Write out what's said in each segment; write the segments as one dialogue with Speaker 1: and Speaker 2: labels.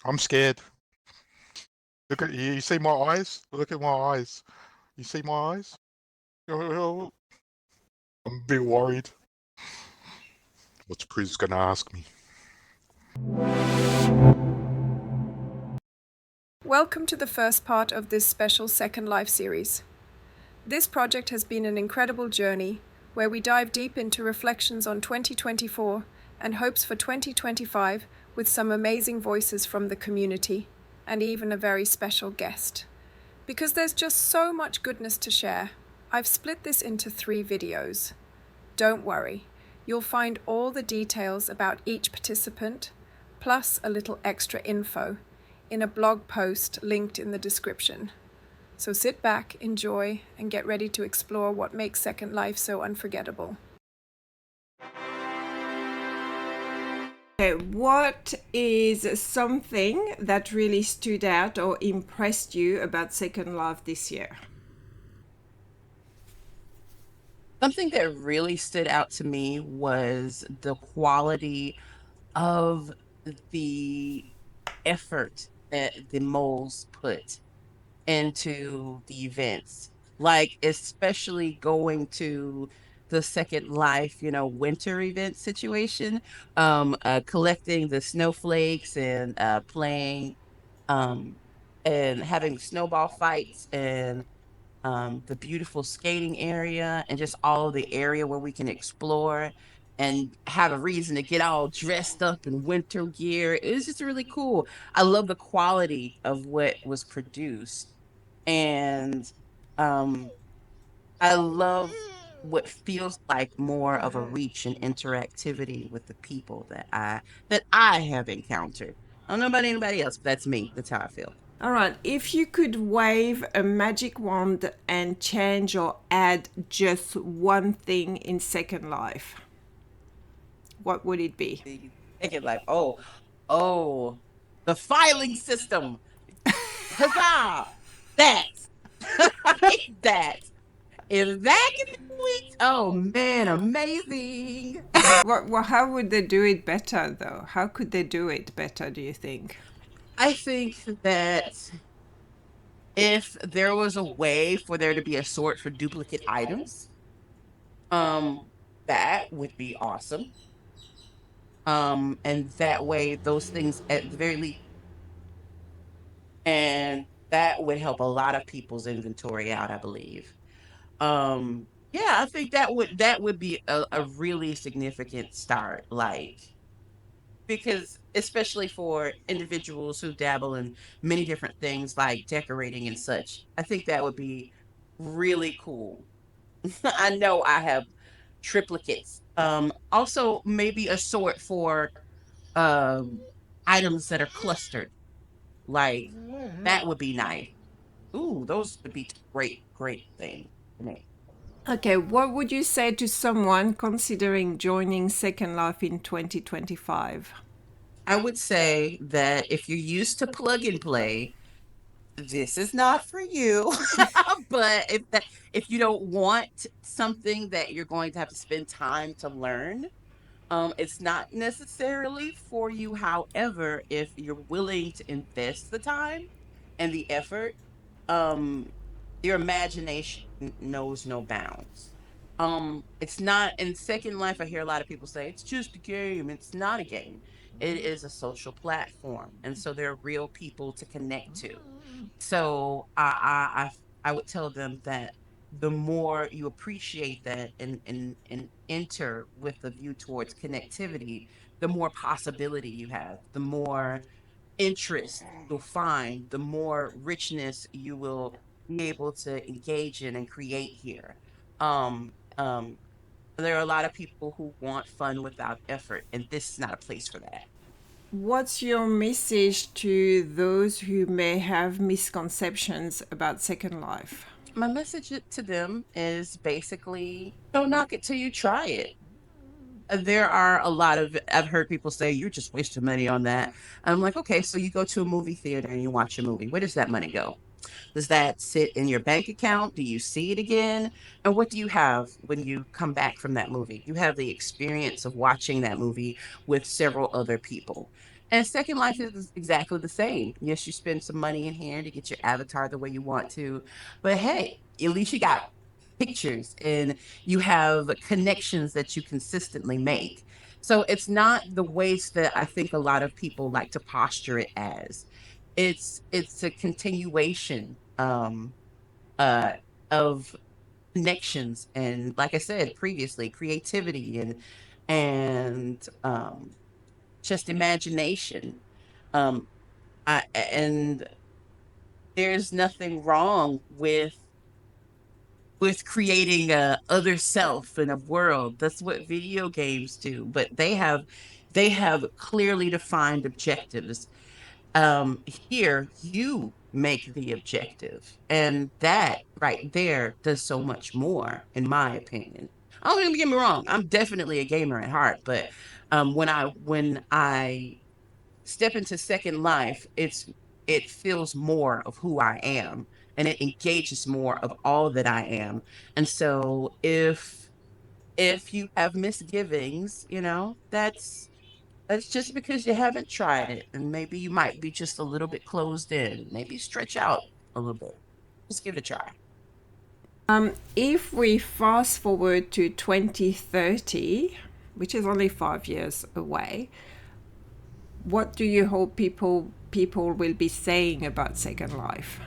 Speaker 1: I'm scared. Look at you. You see my eyes? Look at my eyes. You see my eyes? Oh, I'm a bit worried. What's Priz gonna ask me?
Speaker 2: Welcome to the first part of this special Second Life series. This project has been an incredible journey where we dive deep into reflections on 2024 and hopes for 2025 with some amazing voices from the community and even a very special guest. Because there's just so much goodness to share, I've split this into 3 videos. Don't worry, you'll find all the details about each participant, plus a little extra info, in a blog post linked in the description. So sit back, enjoy, and get ready to explore what makes Second Life so unforgettable.
Speaker 3: Okay, what is something that really stood out or impressed you about Second Life this year?
Speaker 4: Something that really stood out to me was the quality of the effort that the moles put into the events. Like, especially going to the Second Life, winter event situation, collecting the snowflakes and playing um, and having snowball fights and the beautiful skating area and just all of the area where we can explore and have a reason to get all dressed up in winter gear. It was just really cool. I love the quality of what was produced. And um, I love what feels like more of a reach and interactivity with the people that I have encountered. I don't know about anybody else, but that's me. That's how I feel.
Speaker 3: All right, if you could wave a magic wand and change or add just one thing in Second Life, what would it be?
Speaker 4: You think it like, oh, the filing system. Huzzah! That. that. If that can be tweaked, oh man, amazing.
Speaker 3: How would they do it better, though? How could they do it better, do you think?
Speaker 4: I think that if there was a way for there to be a sort for duplicate items, um, that would be awesome. And that way those things at the very least, and that would help a lot of people's inventory out, I believe. Yeah, I think that would be a really significant start, like, because especially for individuals who dabble in many different things like decorating and such, I think that would be really cool. I know I have triplicates. Also maybe a sort for um items that are clustered. Like, that would be nice. Ooh, those would be great, great things for me.
Speaker 3: Okay, what would you say to someone considering joining Second Life in 2025?
Speaker 4: I would say that if you're used to plug and play, this is not for you. But if you don't want something that you're going to have to spend time to learn, it's not necessarily for you. However, if you're willing to invest the time and the effort, um, your imagination knows no bounds. It's not in Second Life. I hear a lot of people say it's just a game. It's not a game. It is a social platform, and so there are real people to connect to. So I would tell them that the more you appreciate that and enter with the view towards connectivity, the more possibility you have, the more interest you'll find, the more richness you will be able to engage in and create here. Um, um, there are a lot of people who want fun without effort, and this is not a place for that.
Speaker 3: What's your message to those who may have misconceptions about Second Life?
Speaker 4: My message to them is basically don't knock it till you try it. There are a lot of, I've heard people say, you're just wasting money on that. I'm like, okay, so you go to a movie theater and you watch a movie. Where does that money go? Does that sit in your bank account? Do you see it again? And what do you have when you come back from that movie? You have the experience of watching that movie with several other people. And Second Life is exactly the same. Yes, you spend some money in here to get your avatar the way you want to, but hey, at least you got pictures and you have connections that you consistently make. So it's not the waste that I think a lot of people like to posture it as. It's a continuation uh of connections and, like I said previously, creativity and just imagination. Um, and there's nothing wrong with creating a other self in a world. That's what video games do, but they have clearly defined objectives. Here you make the objective, and that right there does so much more, in my opinion. I don't even get me wrong. I'm definitely a gamer at heart, but when I step into Second Life, it feels more of who I am, and it engages more of all that I am. And so if you have misgivings, that's just because you haven't tried it, and maybe you might be just a little bit closed in. Maybe stretch out a little bit. Just give it a try.
Speaker 3: If we fast forward to 2030, which is only 5 years away, what do you hope people will be saying about Second Life?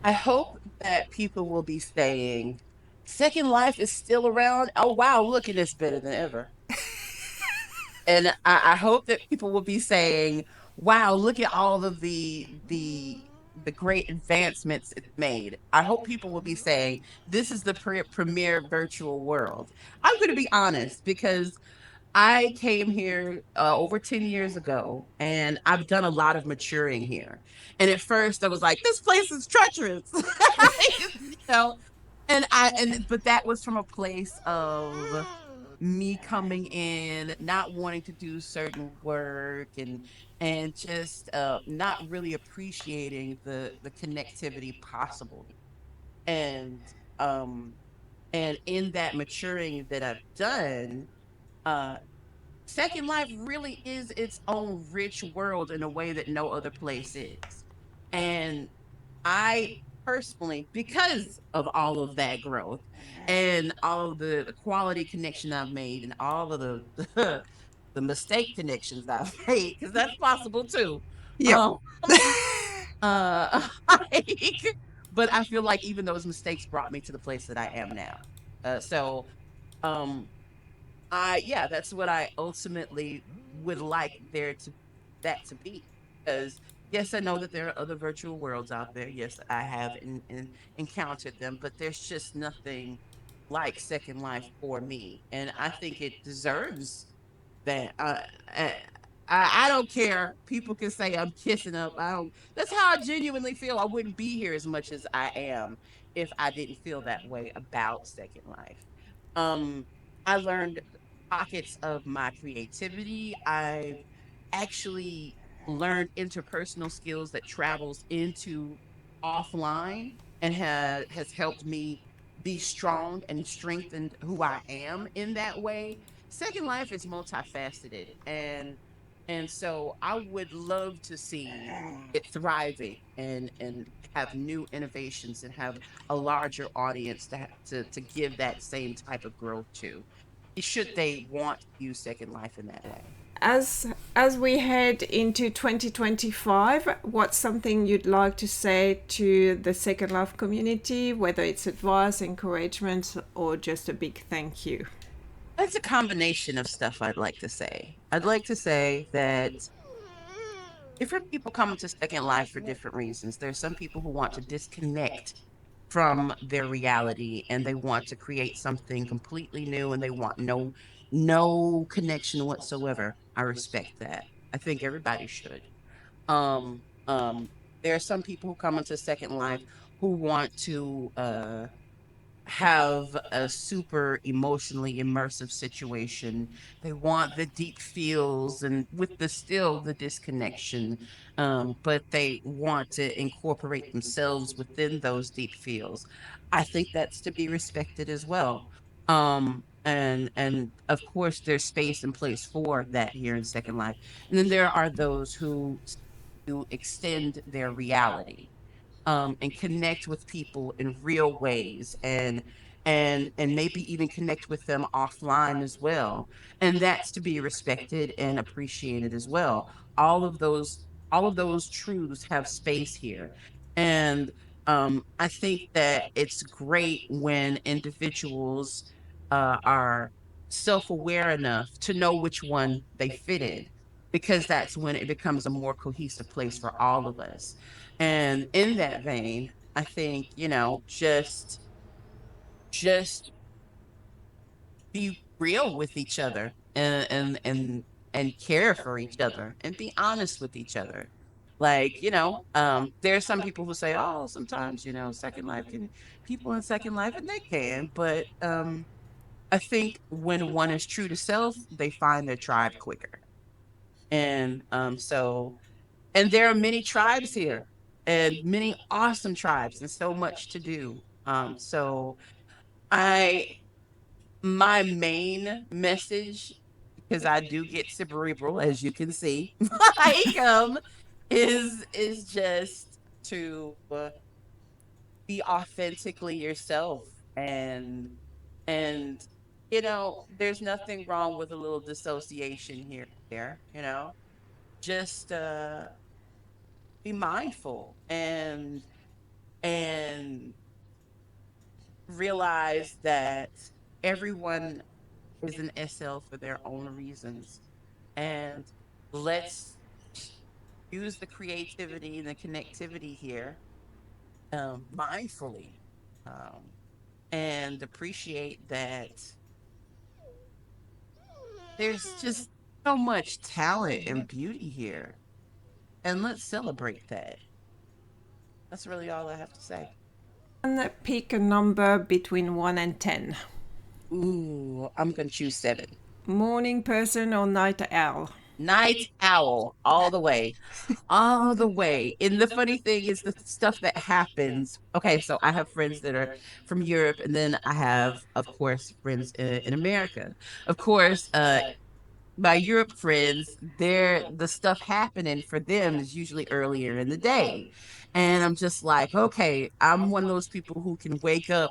Speaker 4: I hope that people will be saying, Second Life is still around. Oh wow, look at this, better than ever. And I hope that people will be saying, "Wow, look at all of the great advancements it's made." I hope people will be saying, "This is the premier virtual world." I'm going to be honest because I came here over 10 years ago, and I've done a lot of maturing here. And at first, I was like, "This place is treacherous," you know. But that was from a place of me coming in, not wanting to do certain work and just not really appreciating the connectivity possible. And um and in that maturing that I've done, uh Second Life really is its own rich world in a way that no other place is. And I personally, because of all of that growth and all of the quality connection I've made and all of the the mistake connections I've made, because that's possible too.
Speaker 3: Yep.
Speaker 4: Um, like, but I feel like even those mistakes brought me to the place that I am now. So um yeah, that's what I ultimately would like that to be. Because yes, I know that there are other virtual worlds out there. Yes, I have encountered them, but there's just nothing like Second Life for me, and I think it deserves that. I, I don't care. People can say I'm kissing up. I don't. That's how I genuinely feel. I wouldn't be here as much as I am if I didn't feel that way about Second Life. Um, I learned pockets of my creativity. I've actually learned interpersonal skills that travels into offline and has helped me be strong and strengthened who I am in that way. Second Life is multifaceted, and so I would love to see it thriving and have new innovations and have a larger audience to give that same type of growth to, should they want to use Second Life in that way.
Speaker 3: As we head into 2025, what's something you'd like to say to the Second Life community, whether it's advice, encouragement, or just a big thank you?
Speaker 4: It's a combination of stuff I'd like to say. I'd like to say that different people come into Second Life for different reasons. There's some people who want to disconnect from their reality and they want to create something completely new and they want no connection whatsoever. I respect that. I think everybody should. Um there are some people who come into Second Life who want to have a super emotionally immersive situation. They want the deep feels and with the still the disconnection, but they want to incorporate themselves within those deep feels. I think that's to be respected as well. and of course there's space and place for that here in Second Life. And then there are those who to extend their reality, and connect with people in real ways, and maybe even connect with them offline as well. And that's to be respected and appreciated as well. All of those truths have space here. And I think that it's great when individuals are self-aware enough to know which one they fit in, because that's when it becomes a more cohesive place for all of us. And in that vein, I think, just be real with each other, and care for each other and be honest with each other. Like, there's some people who say, oh, sometimes, Second Life can people in Second Life, and they can, but I think when one is true to self, they find their tribe quicker. And and there are many tribes here, and many awesome tribes, and so much to do. So I my main message, because I do get cerebral, as you can see, like, is just to be authentically yourself. And there's nothing wrong with a little dissociation here and there. Just be mindful, and realize that everyone is an SL for their own reasons. And let's use the creativity and the connectivity here, mindfully, um, and appreciate that there's just so much talent and beauty here. And let's celebrate that. That's really all I have to say.
Speaker 3: And pick a number between 1 and 10.
Speaker 4: Ooh, I'm going to choose 7.
Speaker 3: Morning person or night owl?
Speaker 4: Night owl, all the way. All the way. And the funny thing is the stuff that happens. Okay, so I have friends that are from Europe, and then I have, of course, friends in America. Of course, my Europe friends, the stuff happening for them is usually earlier in the day. And I'm just like, okay, I'm one of those people who can wake up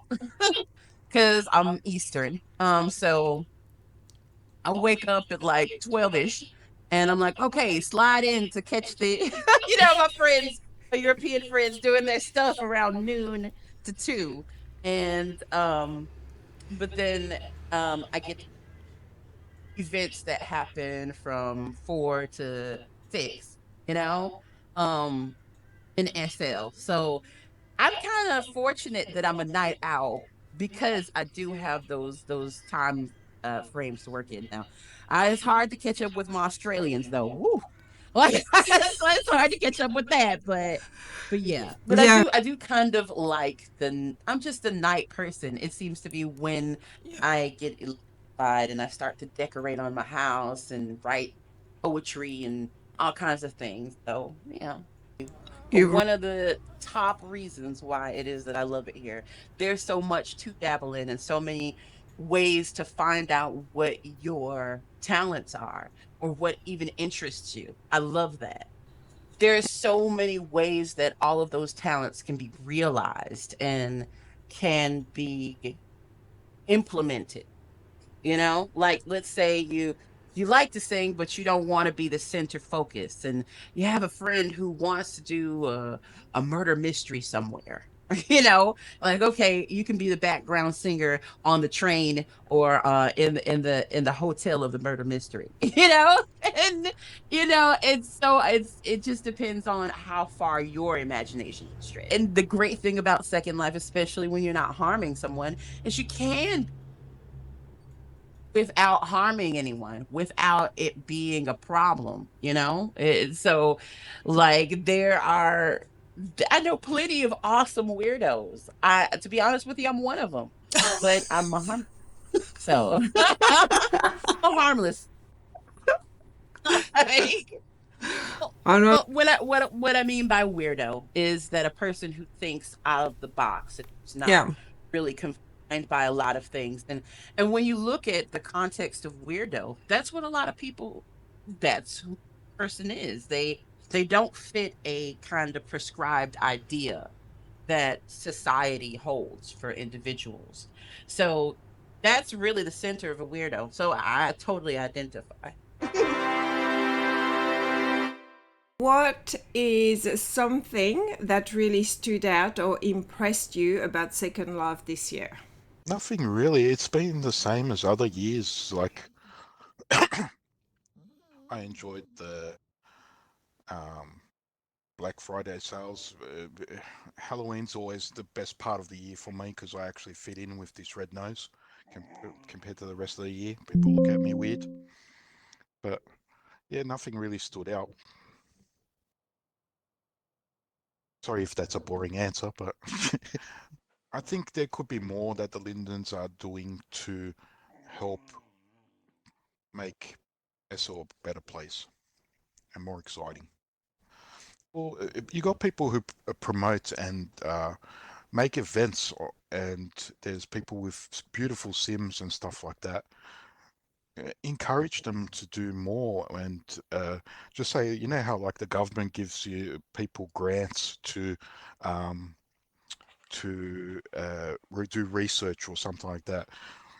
Speaker 4: because I'm Eastern. So I wake up at like 12ish, and I'm like, okay, slide in to catch the, my friends, my European friends doing their stuff around noon to 2. And, but then, I get events that happen from 4 to 6, you know, um, in SL. So I'm kind of fortunate that I'm a night owl, because I do have those time frames to work in now. It's hard to catch up with my Australians though. Woo. Like, it's hard to catch up with that, but yeah. But
Speaker 3: Yeah.
Speaker 4: I do kind of like I'm just a night person. It seems to be when I get electrified and I start to decorate on my house and write poetry and all kinds of things. So yeah,
Speaker 3: You
Speaker 4: one of the top reasons why it is that I love it here. There's so much to dabble in, and so many ways to find out what your talents are, or what even interests you. I love that. There's so many ways that all of those talents can be realized and can be implemented. Like, let's say you like to sing, but you don't want to be the center focus, and you have a friend who wants to do a murder mystery somewhere. Like, okay, you can be the background singer on the train, or in the hotel of the murder mystery. And it just depends on how far your imagination can stretch. And the great thing about Second Life, especially when you're not harming someone, is you can, without harming anyone, without it being a problem. So, like, I know plenty of awesome weirdos. To be honest with you, I'm one of them, but I'm a so I'm harmless. Like,
Speaker 3: I know.
Speaker 4: but what I mean by weirdo is that a person who thinks out of the box, and who's not
Speaker 3: Yeah.
Speaker 4: really confined by a lot of things. And when you look at the context of weirdo, that's what a lot of people, that's who the person is. They don't fit a kind of prescribed idea that society holds for individuals. So that's really the center of a weirdo. So I totally identify.
Speaker 3: What is something that really stood out or impressed you about Second Life this year?
Speaker 1: Nothing really. It's been the same as other years. Like, I enjoyed the Black Friday sales. Halloween's always the best part of the year for me because I actually fit in with this red nose compared to the rest of the year. People look at me weird. But yeah, nothing really stood out. Sorry if that's a boring answer, but I think there could be more that the Lindens are doing to help make SO a better place and more exciting. Well, you got people who promote and make events, and there's people with beautiful sims and stuff like that. Encourage them to do more and just say, you know how like the government gives you people grants um, to do research or something like that.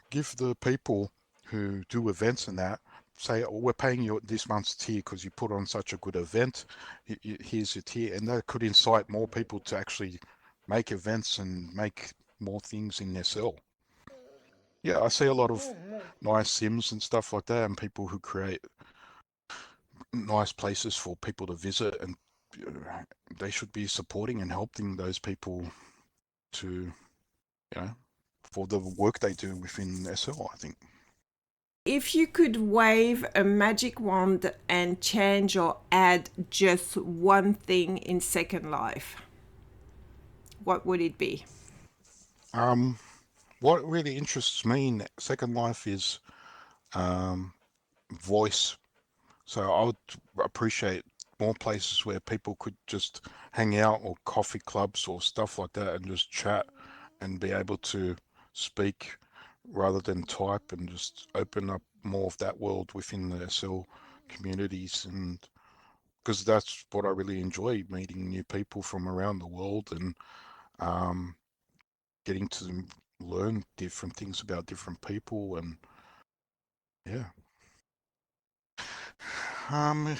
Speaker 1: Give the people who do events and that, say, oh, we're paying you this month's tier because you put on such a good event. Here's your tier, and that could incite more people to actually make events and make more things in their cell. Yeah, I see a lot of nice sims and stuff like that, and people who create nice places for people to visit, and they should be supporting and helping those people to, for the work they do within SL, I think.
Speaker 3: If you could wave a magic wand and change or add just one thing in Second Life, what would it be?
Speaker 1: What really interests me in Second Life is voice. So I would appreciate more places where people could just hang out, or coffee clubs or stuff like that, and just chat and be able to speak rather than type, and just open up more of that world within the SL communities. And because that's what I really enjoy, meeting new people from around the world, and um, getting to learn different things about different people. And yeah. Um,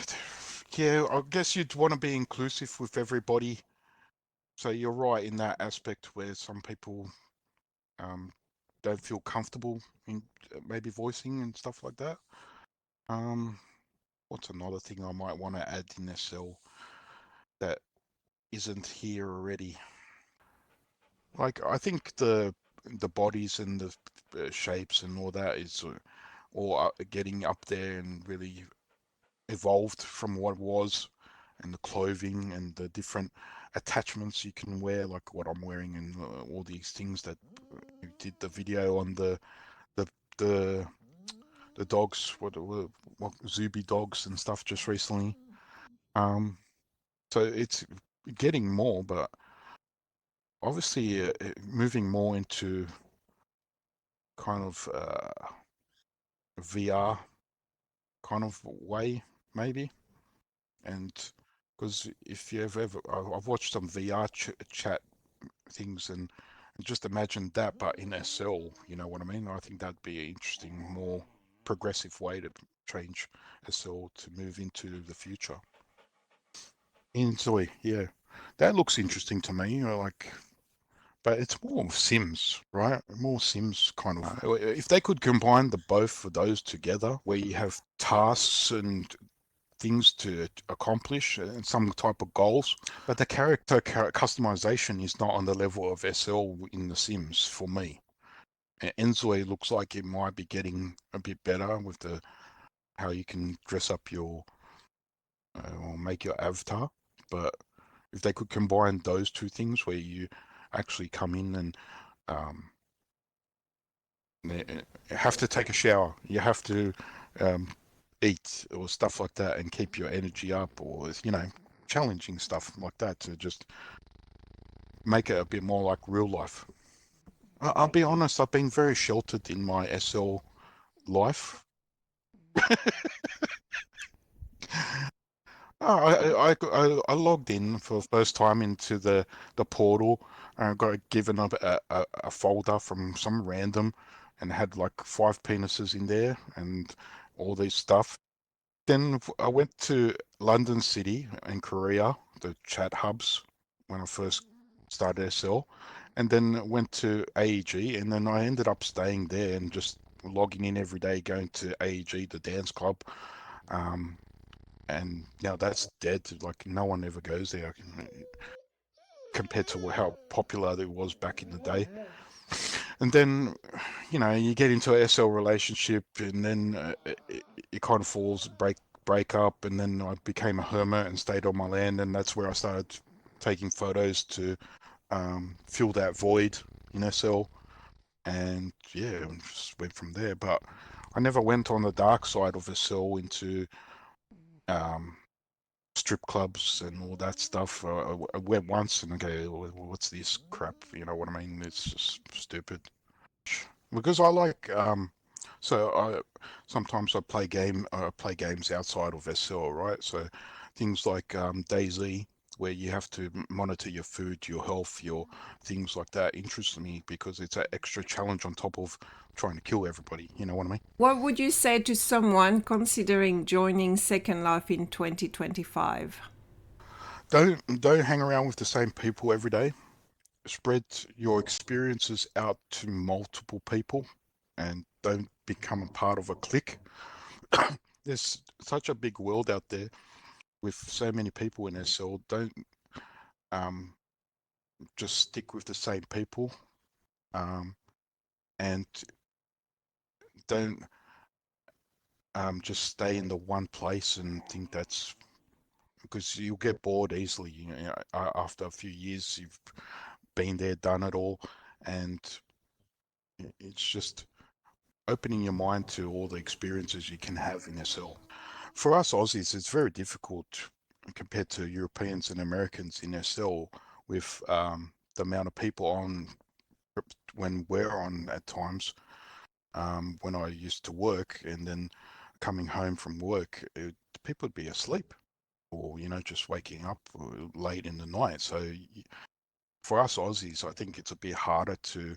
Speaker 1: yeah, I guess you'd want to be inclusive with everybody. So you're right in that aspect where some people um, don't feel comfortable in maybe voicing and stuff like that. Um, what's another thing I might want to add in their cell that isn't here already? Like, I think the bodies and the shapes and all that is all getting up there and really evolved from what was, and the clothing and the different attachments you can wear, like what I'm wearing, and all these things that you did the video on the the the dogs, what Zuby dogs and stuff just recently. Um, so it's getting more, but obviously moving more into kind of VR kind of way, maybe. And because if you ever, I've watched some VR chat things, and just imagine that, but in SL, you know what I mean? I think that'd be an interesting, more progressive way to change SL to move into the future. Easily, yeah. That looks interesting to me, like, but it's more Sims, right? More Sims kind of. If they could combine the both of those together, where you have tasks and things to accomplish and some type of goals, but the character customization is not on the level of SL in The Sims for me. Enzoi looks like it might be getting a bit better with the how you can dress up your or make your avatar, but if they could combine those two things where you actually come in and um, have to take a shower, you have to um, eat or stuff like that, and keep your energy up, or challenging stuff like that to just make it a bit more like real life. I'll be honest, I've been very sheltered in my SL life. I logged in for the first time into the portal and got given a folder from some random and had like 5 penises in there and all this stuff. Then I went to London City in Korea, the chat hubs, when I first started SL, and then went to AEG, and then I ended up staying there and just logging in every day, going to AEG, the dance club. Um, and now that's dead. Like no one ever goes there compared to how popular it was back in the day. And then, you get into a SL relationship, and then it kind of break up, and then I became a hermit and stayed on my land, and that's where I started taking photos to fill that void in SL, and yeah, just went from there. But I never went on the dark side of SL into um, strip clubs and all that stuff. I went once and I go, what's this crap? You know what I mean? It's just stupid. Because I like so I sometimes I play games outside of SL, right? So things like DayZ, where you have to monitor your food, your health, your things like that interests me because it's an extra challenge on top of trying to kill everybody. You know what I mean?
Speaker 3: What would you say to someone considering joining Second Life in 2025?
Speaker 1: Don't hang around with the same people every day. Spread your experiences out to multiple people and don't become a part of a clique. There's such a big world out there with so many people in SL. Don't um, just stick with the same people, um, and don't just stay in the one place and think that's because you'll get bored easily. After a few years, you've been there, done it all, and it's just opening your mind to all the experiences you can have in SL. For us Aussies, it's very difficult compared to Europeans and Americans in SL with the amount of people on when we're on at times. When I used to work and then coming home from work, people would be asleep or just waking up late in the night. So for us Aussies, I think it's a bit harder to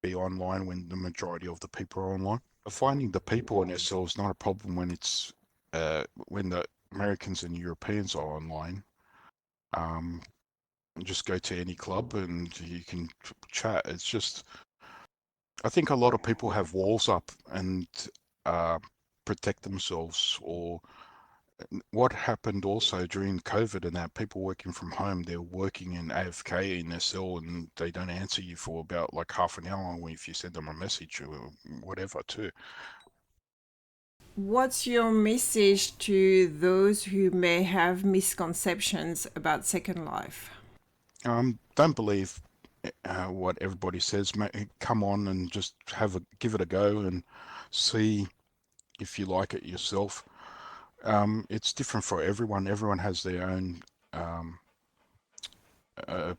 Speaker 1: be online when the majority of the people are online. Finding the people in SL is not a problem when the Americans and Europeans are online. Um, just go to any club and you can chat. It's just I think a lot of people have walls up and uh, protect themselves. Or what happened also during COVID and that people working from home, they're working in AFK in SL and they don't answer you for about like half an hour if you send them a message or whatever too.
Speaker 3: What's your message to those who may have misconceptions about Second Life?
Speaker 1: Don't believe what everybody says. Come on and just give it a go and see if you like it yourself. It's different for everyone. Everyone has their own um, uh,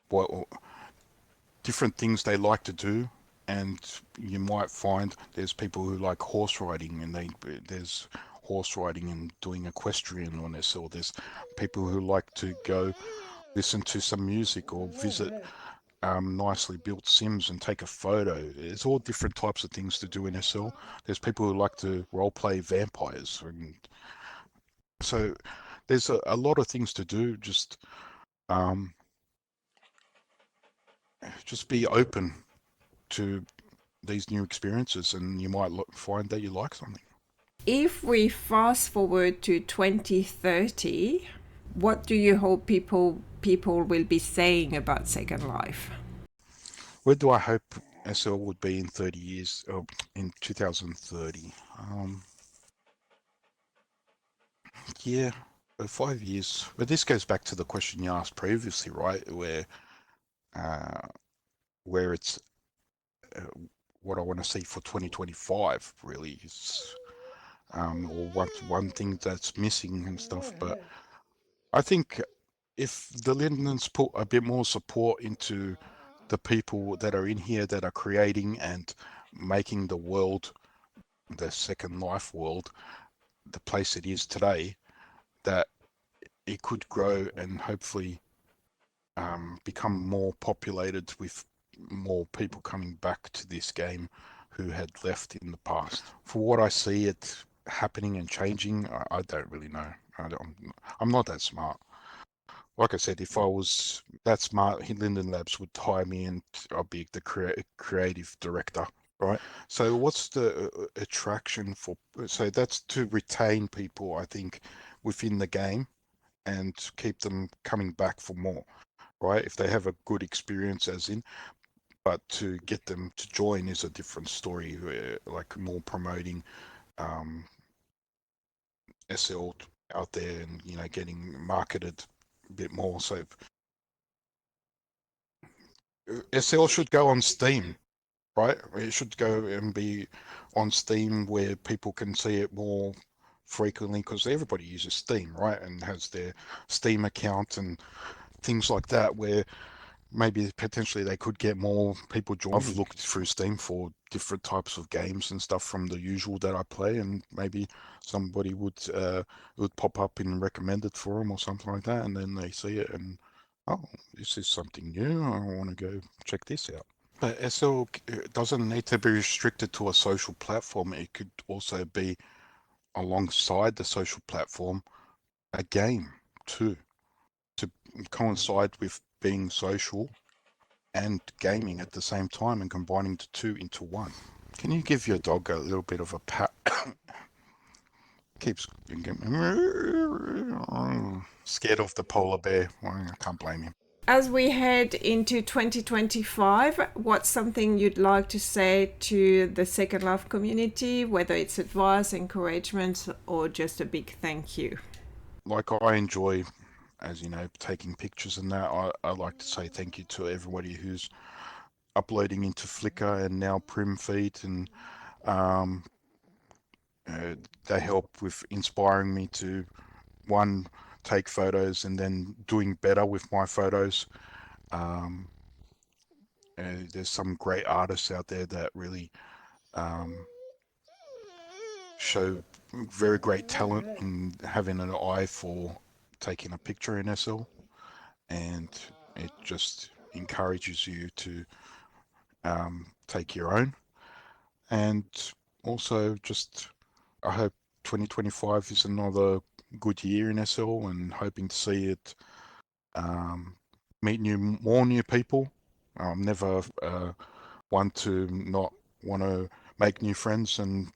Speaker 1: what different things they like to do, and you might find there's people who like horse riding, and there's horse riding and doing equestrian on this, or there's people who like to go listen to some music or visit nicely built sims and take a photo. There's all different types of things to do in SL. There's people who like to role play vampires, and so there's a lot of things to do. Um, just be open to these new experiences, and you might find that you like something.
Speaker 3: If we fast forward to 2030, what do you hope people will be saying about Second Life?
Speaker 1: Where do I hope SL would be in 30 years, or in 2030? Yeah, 5 years. But this goes back to the question you asked previously, right? Uh, where it's uh, what I want to see for 2025 really is, or what one thing that's missing and stuff. But I think if the Lindens put a bit more support into the people that are in here that are creating and making the world, the Second Life world, the place it is today, that it could grow and hopefully become more populated with more people coming back to this game who had left in the past. For what I see it happening and changing, I don't really know. I'm not that smart. Like I said, if I was that smart, Linden Labs would hire me and I'll be the creative director, right? So what's the attraction for? So that's to retain people, I think, within the game and keep them coming back for more, right? If they have a good experience, as in, but to get them to join is a different story, like more promoting um, SL out there and, getting marketed a bit more. So SL should go on Steam, right? It should go and be on Steam where people can see it more frequently because everybody uses Steam, right? And has their Steam account and things like that where maybe potentially they could get more people joining. I've looked through Steam for different types of games and stuff from the usual that I play, and maybe somebody would pop up and recommend it for them or something like that, and then they see it and, oh, this is something new. I want to go check this out. But SL doesn't need to be restricted to a social platform. It could also be alongside the social platform a game too, to coincide with being social and gaming at the same time and combining the two into one. Can you give your dog a little bit of a pat? Keeps scared of the polar bear. Well, I can't blame him.
Speaker 3: As we head into 2025, what's something you'd like to say to the Second Life community, whether it's advice, encouragement, or just a big thank you?
Speaker 1: Like, I enjoy, as you know, taking pictures and that. I like to say thank you to everybody who's uploading into Flickr and now Prim Feed, and they help with inspiring me to, one, take photos and then doing better with my photos. There's some great artists out there that really show very great talent in having an eye for taking a picture in SL, and it just encourages you to take your own. And also, just I hope 2025 is another good year in SL, and hoping to see it meet more new people. I'm never one to not want to make new friends, and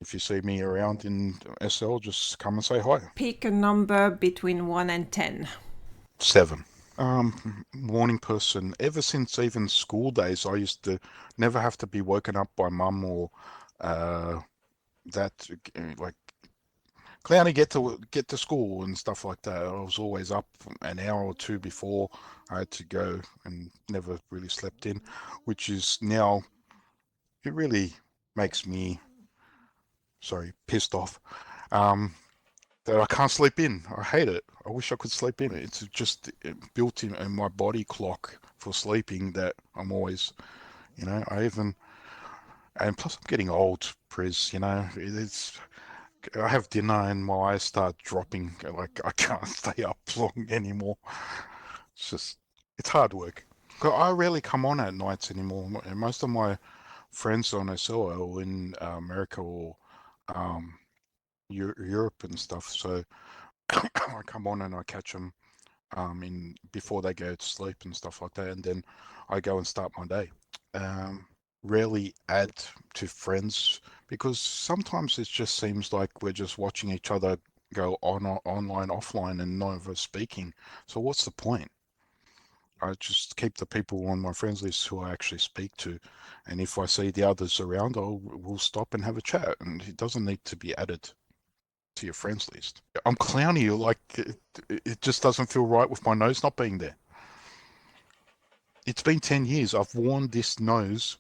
Speaker 1: if you see me around in SL, just come and say hi.
Speaker 3: Pick a number between 1 and 10.
Speaker 1: 7. Morning person. Ever since even school days, I used to never have to be woken up by mum or that, like, Clownie, get to school and stuff like that. I was always up an hour or two before I had to go and never really slept in, which is now, it really makes me, pissed off. That I can't sleep in. I hate it. I wish I could sleep in. It's just built in my body clock for sleeping that I'm always, and plus I'm getting old, Priz, I have dinner and my eyes start dropping. Like, I can't stay up long anymore. It's hard work. I rarely come on at nights anymore. Most of my friends on SL are in America or Europe and stuff. So I come on and I catch them in before they go to sleep and stuff like that, and then I go and start my day. Rarely add to friends because sometimes it just seems like we're just watching each other go online, offline, and never speaking. So what's the point? I just keep the people on my friends list who I actually speak to, and if I see the others around, we'll stop and have a chat, and it doesn't need to be added to your friends list. I'm Clownie, like it just doesn't feel right with my nose not being there. It's been 10 years. I've worn this nose.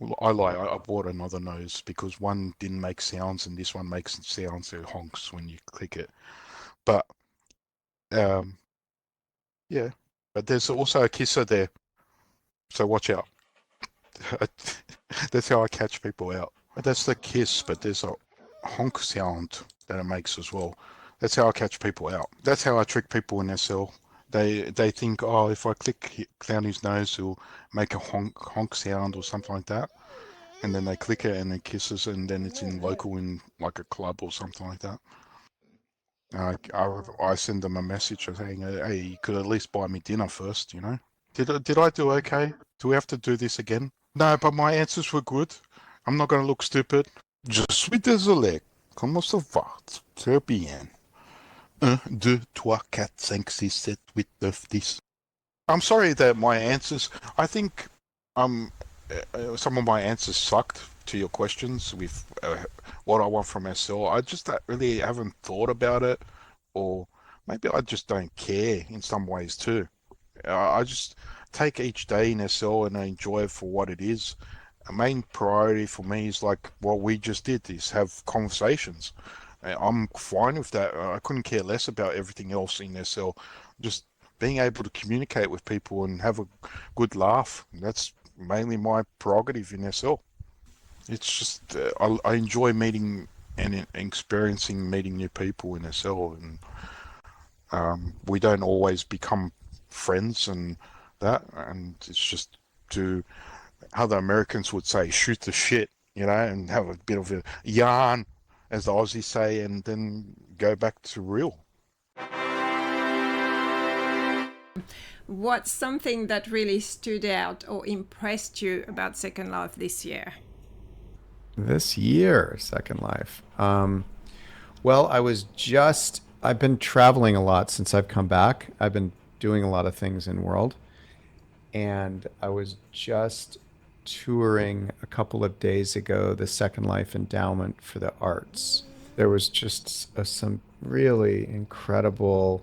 Speaker 1: Well, I lie. I bought another nose because one didn't make sounds and this one makes sounds. It honks when you click it. But um, yeah. But there's also a kisser there. So watch out. That's how I catch people out. That's the kiss, but there's a honk sound that it makes as well. That's how I catch people out. That's how I trick people in their cell. They think, oh, if I click Clownie's nose, it'll make a honk sound or something like that. And then they click it and it kisses, and then it's in local in like a club or something like that. I send them a message saying, hey, you could at least buy me dinner first, you know? Did I do okay? Do we have to do this again? No, but my answers were good. I'm not going to look stupid. Je suis désolé. Comment ça va? Très bien. 1, 2, 3, 4, 5, 6, 7, 8, 9, 10. I'm sorry that my answers, I think some of my answers sucked to your questions with what I want from SL. I just really haven't thought about it, or maybe I just don't care in some ways too. I just take each day in SL and I enjoy it for what it is. A main priority for me is like what we just did, is have conversations. I'm fine with that. I couldn't care less about everything else in SL. Just being able to communicate with people and have a good laugh. That's mainly my prerogative in SL. It's just I enjoy meeting and experiencing meeting new people in SL, and we don't always become friends and that, and it's just to, how the Americans would say, shoot the shit, you know, and have a bit of a yarn, as the Aussies say, and then go back to real.
Speaker 3: What's something that really stood out or impressed you about Second Life this year?
Speaker 5: This year, Second Life. Well, I've been traveling a lot since I've come back. I've been doing a lot of things in world. And I was just touring a couple of days ago the Second Life Endowment for the Arts. There was just some really incredible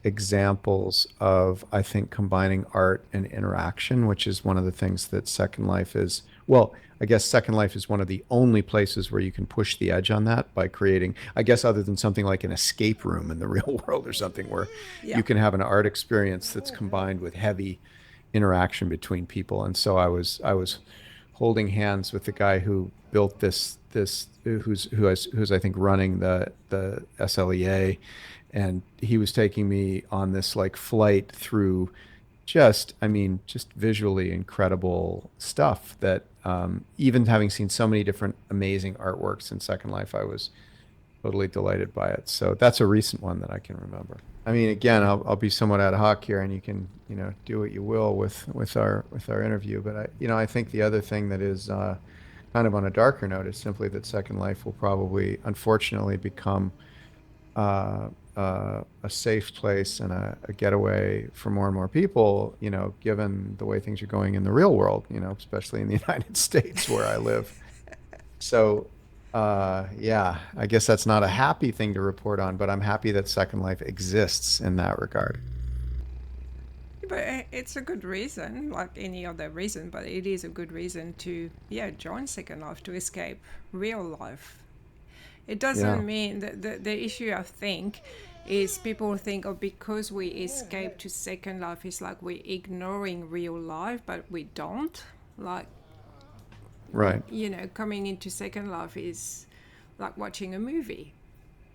Speaker 5: examples of, I think, combining art and interaction, which is one of the things that Second Life is. Well, I guess Second Life is one of the only places where you can push the edge on that by creating, I guess, other than something like an escape room in the real world or something, where you can have an art experience that's combined with heavy interaction between people. And so I was holding hands with the guy who built who's I think running the SLEA, and he was taking me on this like flight through just visually incredible stuff that even having seen so many different amazing artworks in Second Life, I was totally delighted by it. So that's a recent one that I can remember. I mean, again, I'll be somewhat ad hoc here, and you can do what you will with our interview. But I think the other thing that is kind of on a darker note is simply that Second Life will probably, unfortunately, become a safe place and a getaway for more and more people, given the way things are going in the real world, especially in the United States where I live. So, yeah, I guess that's not a happy thing to report on, but I'm happy that Second Life exists in that regard.
Speaker 3: But it's a good reason, like any other reason, but it is a good reason to, join Second Life, to escape real life. It doesn't mean that the issue, I think, is people think, because we escape to Second Life, it's like we're ignoring real life, but we don't. Like,
Speaker 5: right.
Speaker 3: Coming into Second Life is like watching a movie.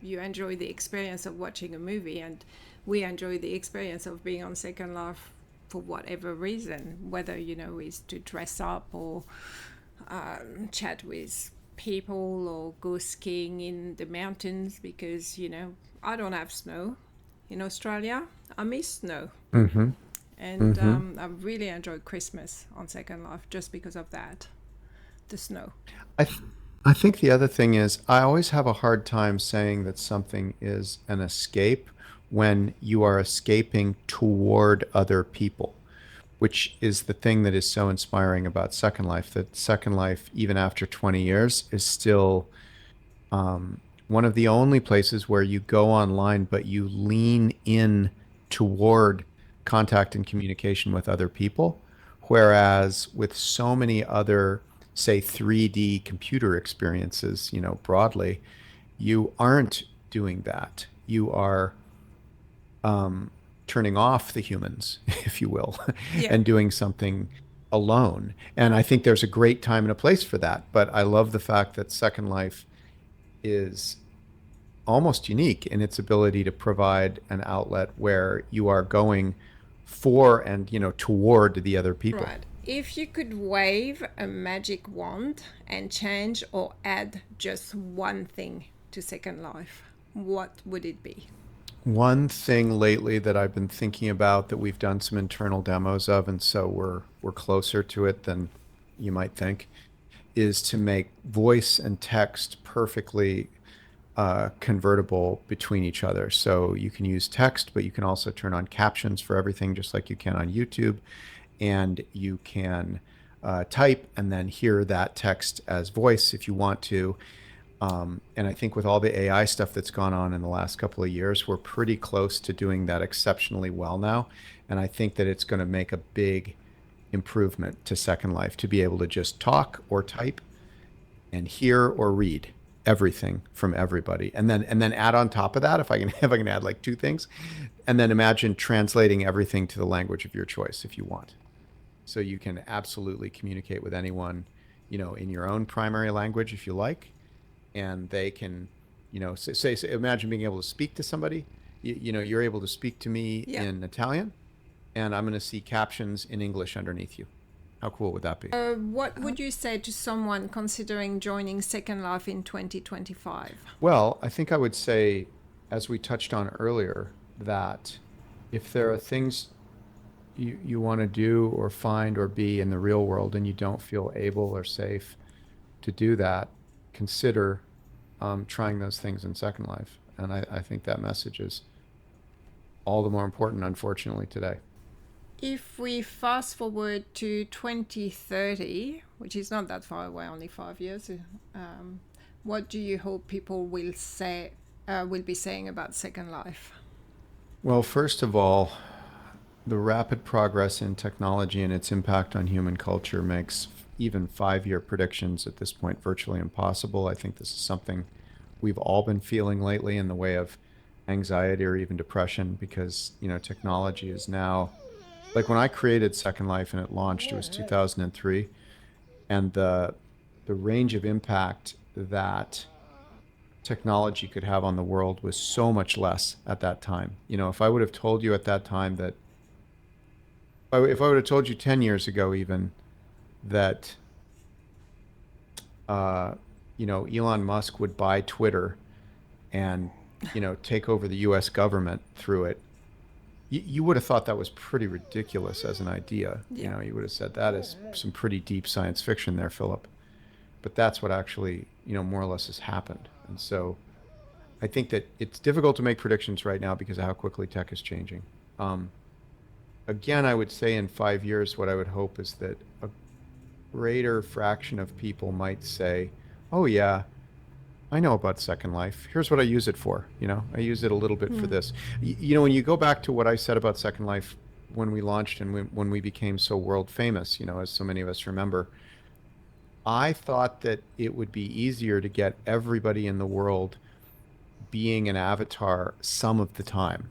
Speaker 3: You enjoy the experience of watching a movie, and we enjoy the experience of being on Second Life for whatever reason, whether, is to dress up or chat with people or go skiing in the mountains, because I don't have snow in Australia. I miss snow.
Speaker 5: Mm-hmm.
Speaker 3: And I really enjoyed Christmas on Second Life just because of that, the snow.
Speaker 5: I think the other thing is, I always have a hard time saying that something is an escape when you are escaping toward other people, which is the thing that is so inspiring about Second Life, that Second Life, even after 20 years, is still one of the only places where you go online, but you lean in toward contact and communication with other people. Whereas with so many other, say, 3D computer experiences, broadly, you aren't doing that. You are turning off the humans, if you will, and doing something alone. And I think there's a great time and a place for that. But I love the fact that Second Life is almost unique in its ability to provide an outlet where you are going for and, toward the other people.
Speaker 3: Right. If you could wave a magic wand and change or add just one thing to Second Life, what would it be?
Speaker 5: One thing lately that I've been thinking about that we've done some internal demos of, and so we're closer to it than you might think, is to make voice and text perfectly convertible between each other. So you can use text, but you can also turn on captions for everything, just like you can on YouTube, and you can type and then hear that text as voice if you want to. And I think with all the AI stuff that's gone on in the last couple of years, we're pretty close to doing that exceptionally well now. And I think that it's going to make a big improvement to Second Life to be able to just talk or type and hear or read everything from everybody. And then add on top of that, if I can add like two things, and then imagine translating everything to the language of your choice if you want. So you can absolutely communicate with anyone, in your own primary language if you like. And they can, say, imagine being able to speak to somebody. You're able to speak to me in Italian, and I'm going to see captions in English underneath you. How cool would that be?
Speaker 3: What would you say to someone considering joining Second Life in 2025?
Speaker 5: Well, I think I would say, as we touched on earlier, that if there are things you want to do or find or be in the real world and you don't feel able or safe to do that, consider trying those things in Second Life. And I think that message is all the more important, unfortunately, today.
Speaker 3: If we fast forward to 2030, which is not that far away, only 5 years, what do you hope people will be saying about Second Life?
Speaker 5: Well, first of all, the rapid progress in technology and its impact on human culture makes even 5-year predictions at this point virtually impossible. I think this is something we've all been feeling lately in the way of anxiety or even depression, because technology is now, like when I created Second Life and it launched, it was 2003, and the range of impact that technology could have on the world was so much less at that time. If I would have told you at that time that, if I would have told you 10 years ago even, that Elon Musk would buy Twitter and take over the US government through it, you would have thought that was pretty ridiculous as an idea.
Speaker 3: Yeah.
Speaker 5: You would have said that is some pretty deep science fiction there, Philip. But that's what actually more or less has happened. And so I think that it's difficult to make predictions right now because of how quickly tech is changing. Again, I would say in 5 years, what I would hope is that a greater fraction of people might say, oh yeah, I know about Second Life. Here's what I use it for. I use it a little bit for this. When you go back to what I said about Second Life when we launched and when we became so world famous, as so many of us remember, I thought that it would be easier to get everybody in the world being an avatar some of the time.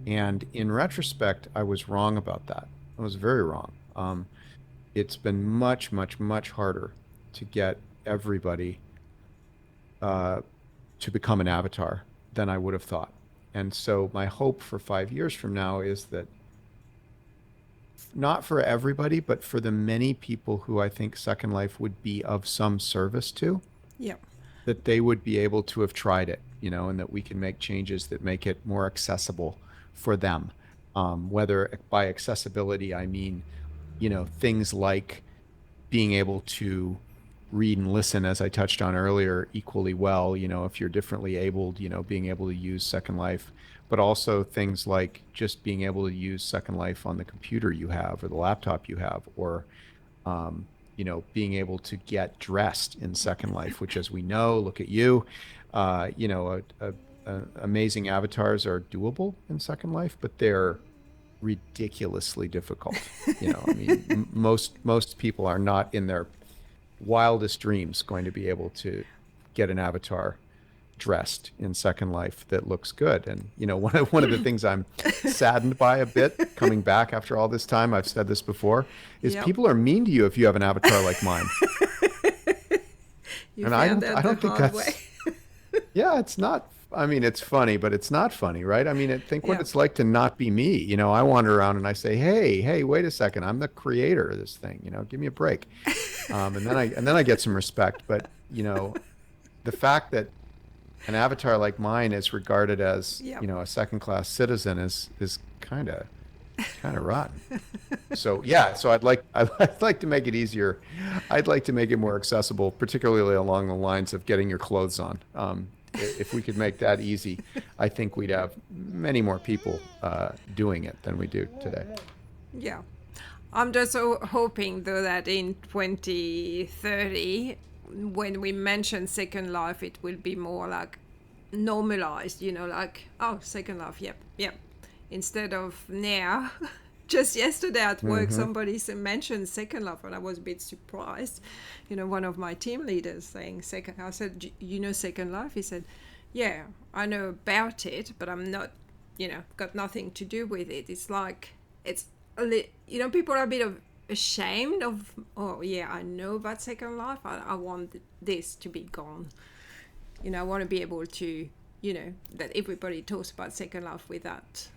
Speaker 5: And in retrospect, I was wrong about that. I was very wrong. It's been much, much, much harder to get everybody to become an avatar than I would have thought. And so my hope for 5 years from now is that not for everybody, but for the many people who I think Second Life would be of some service to, that they would be able to have tried it, and that we can make changes that make it more accessible for them. Whether by accessibility, I mean, things like being able to read and listen, as I touched on earlier, equally well, if you're differently abled, being able to use Second Life, but also things like just being able to use Second Life on the computer you have or the laptop you have, or, being able to get dressed in Second Life, which, as we know, look at you, amazing avatars are doable in Second Life, but they're ridiculously difficult. Most people are not in their wildest dreams going to be able to get an avatar dressed in Second Life that looks good. And one of the things I'm saddened by a bit coming back after all this time, I've said this before, is
Speaker 3: Yep.
Speaker 5: people are mean to you if you have an avatar like mine.
Speaker 3: You
Speaker 5: And
Speaker 3: found that
Speaker 5: I don't
Speaker 3: the
Speaker 5: think
Speaker 3: hard
Speaker 5: that's
Speaker 3: way.
Speaker 5: yeah, it's not. I mean, it's funny, but it's not funny, right? I mean, think what
Speaker 3: Yeah.
Speaker 5: it's like to not be me. I wander around and I say, "Hey, wait a second, I'm the creator of this thing. Give me a break." And then I get some respect. But the fact that an avatar like mine is regarded as
Speaker 3: Yep.
Speaker 5: a second class citizen is kind of rotten. So yeah, so I'd like to make it easier. I'd like to make it more accessible, particularly along the lines of getting your clothes on. If we could make that easy, I think we'd have many more people doing it than we do today.
Speaker 3: Yeah. I'm just hoping, though, that in 2030, when we mention Second Life, it will be more like normalized, like, oh, Second Life, yep. Instead of now, just yesterday at work, somebody mentioned Second Life, and I was a bit surprised. One of my team leaders saying Second. I said, "You know Second Life?" He said, "Yeah, I know about it, but I'm not, got nothing to do with it." It's like people are a bit ashamed of. Oh yeah, I know about Second Life. I want this to be gone. I want to be able to, that everybody talks about Second Life without.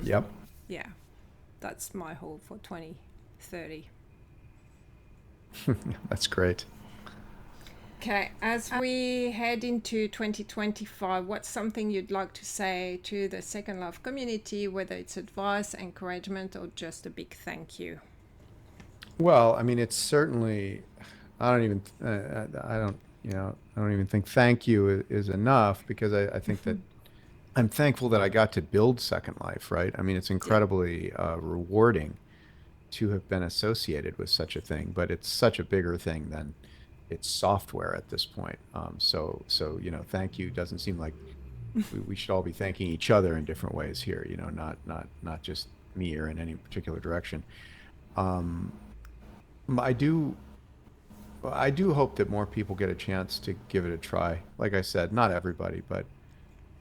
Speaker 5: Yep.
Speaker 3: Yeah, that's my hope for 2030.
Speaker 5: That's great.
Speaker 3: Okay, as we head into 2025, what's something you'd like to say to the Second Life community, whether it's advice, encouragement, or just a big thank you?
Speaker 5: Well, I mean, it's certainly. I don't even. I don't even think thank you is enough, because I think that I'm thankful that I got to build Second Life, right? I mean, it's incredibly rewarding to have been associated with such a thing, but it's such a bigger thing than its software at this point. So thank you doesn't seem like we should all be thanking each other in different ways here. Not just me or in any particular direction. I do hope that more people get a chance to give it a try. Like I said, not everybody, but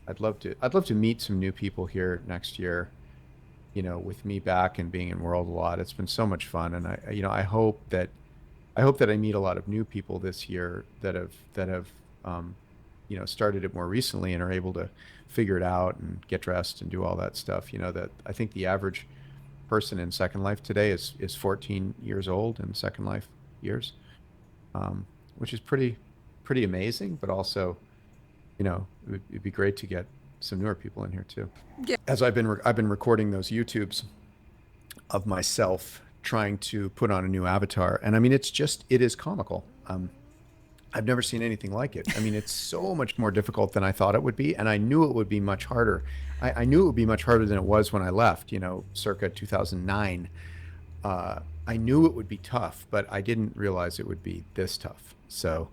Speaker 5: I'd love to meet some new people here next year. With me back and being in World a lot, it's been so much fun, and I hope that I meet a lot of new people this year that have started it more recently and are able to figure it out and get dressed and do all that stuff. That I think the average person in Second Life today is 14 years old in Second Life years, which is pretty amazing, but also it'd be great to get some newer people in here too.
Speaker 3: Yeah.
Speaker 5: As I've been recording those YouTubes of myself trying to put on a new avatar, and I mean, it is comical. I've never seen anything like it. I mean, it's so much more difficult than I thought it would be, and I knew it would be much harder. I knew it would be much harder than it was when I left, circa 2009. I knew it would be tough, but I didn't realize it would be this tough. So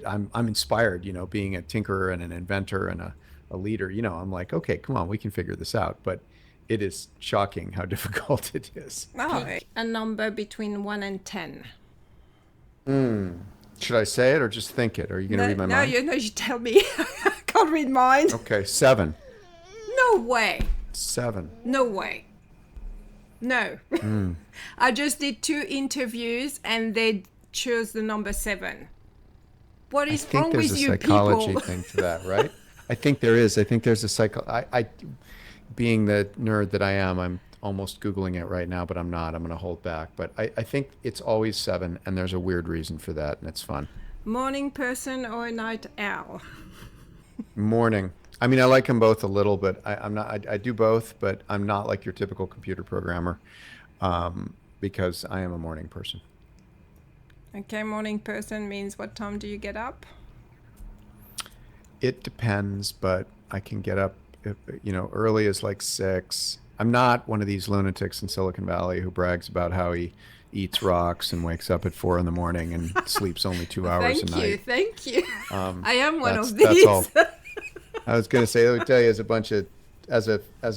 Speaker 5: I'm inspired, being a tinkerer and an inventor and a leader. I'm like, okay, come on, we can figure this out. But it is shocking how difficult it is.
Speaker 3: Pick a number between 1 and 10.
Speaker 5: Should I say it or just think it? Are you going to read my mind?
Speaker 3: No, you tell me. I can't read mine.
Speaker 5: Okay, 7.
Speaker 3: No way.
Speaker 5: 7.
Speaker 3: No way. No. I just did 2 interviews and they chose the number 7. What is wrong with you people?
Speaker 5: I think there's a psychology thing to that, right? I think there is. I think there's a I being the nerd that I am, I'm almost Googling it right now, but I'm not. I'm going to hold back. But I think it's always 7, and there's a weird reason for that, and it's fun.
Speaker 3: Morning person or a night owl?
Speaker 5: Morning. I mean, I like them both a little, but I'm not. I do both, but I'm not like your typical computer programmer, because I am a morning person.
Speaker 3: Okay, morning person means what time do you get up?
Speaker 5: It depends, but I can get up, early as like 6. I'm not one of these lunatics in Silicon Valley who brags about how he eats rocks and wakes up at 4 a.m. and sleeps only 2 hours a night.
Speaker 3: Thank you. I am one of
Speaker 5: That's
Speaker 3: these.
Speaker 5: all. I was going to say, let me tell you, as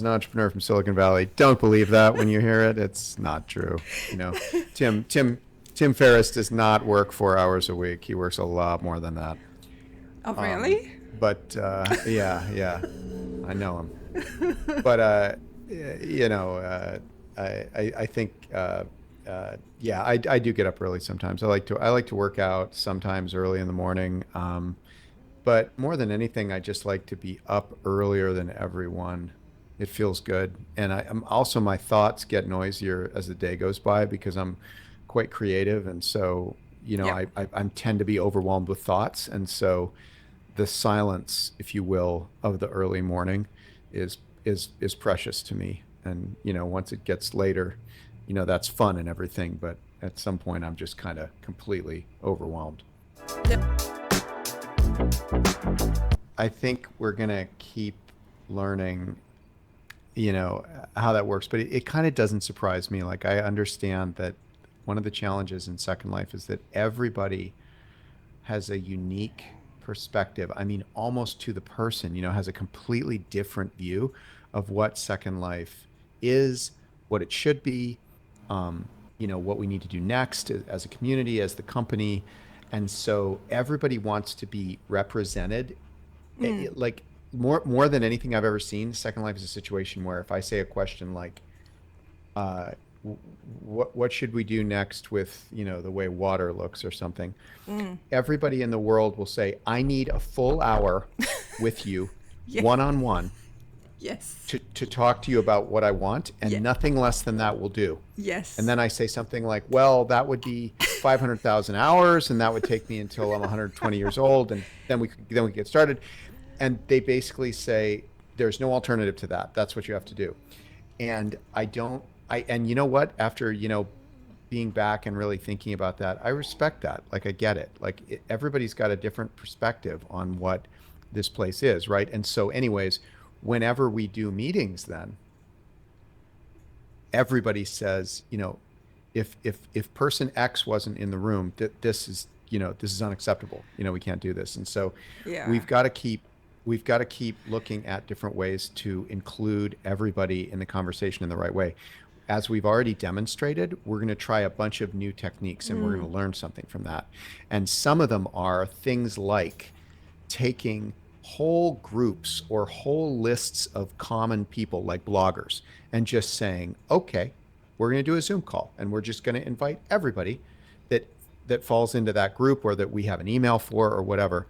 Speaker 5: an entrepreneur from Silicon Valley, don't believe that when you hear it. It's not true. Tim Ferriss does not work 4 hours a week. He works a lot more than that.
Speaker 3: Oh, really?
Speaker 5: But yeah, I know him. But you know, I think yeah, I do get up early sometimes. I like to work out sometimes early in the morning. But more than anything, I just like to be up earlier than everyone. It feels good, and I'm also my thoughts get noisier as the day goes by because I'm quite creative, and so you know
Speaker 3: Yeah.
Speaker 5: I tend to be overwhelmed with thoughts, and so the silence, if you will, of the early morning is is precious to me. And you know, once it gets later, you know, that's fun and everything, but at some point I'm just kind of completely overwhelmed. I think we're gonna keep learning, you know, how that works, but it kind of doesn't surprise me. Like I understand that one of the challenges in Second Life is that everybody has a unique perspective. I mean, almost to the person, you know, has a completely different view of what Second Life is, what it should be, you know, what we need to do next as a community, as the company. And so everybody wants to be represented. Like more than anything I've ever seen, Second Life is a situation where if I say a question like, uh, what should we do next with, you know, the way water looks or something, everybody in the world will say, I need a full hour with you,
Speaker 3: Yes.
Speaker 5: one on one,
Speaker 3: Yes.
Speaker 5: to talk to you about what I want, and
Speaker 3: Yeah.
Speaker 5: nothing less than that will do.
Speaker 3: Yes.
Speaker 5: And then I say something like, well, that would be 500,000 hours, and that would take me until I'm 120 years old, and then we get started. And they basically say, there's no alternative to that. That's what you have to do. And and you know what? After, you know, being back and really thinking about that, I respect that. Like, I get it. Like, everybody's got a different perspective on what this place is, right? And so, anyways, whenever we do meetings, then everybody says, you know, if person X wasn't in the room, this is, you know, this is unacceptable. You know, we can't do this. And so,
Speaker 3: Yeah.
Speaker 5: we've got to keep looking at different ways to include everybody in the conversation in the right way. As we've already demonstrated, we're going to try a bunch of new techniques and we're going to learn something from that. And some of them are things like taking whole groups or whole lists of common people like bloggers and just saying, okay, we're going to do a Zoom call and we're just going to invite everybody that falls into that group or that we have an email for or whatever,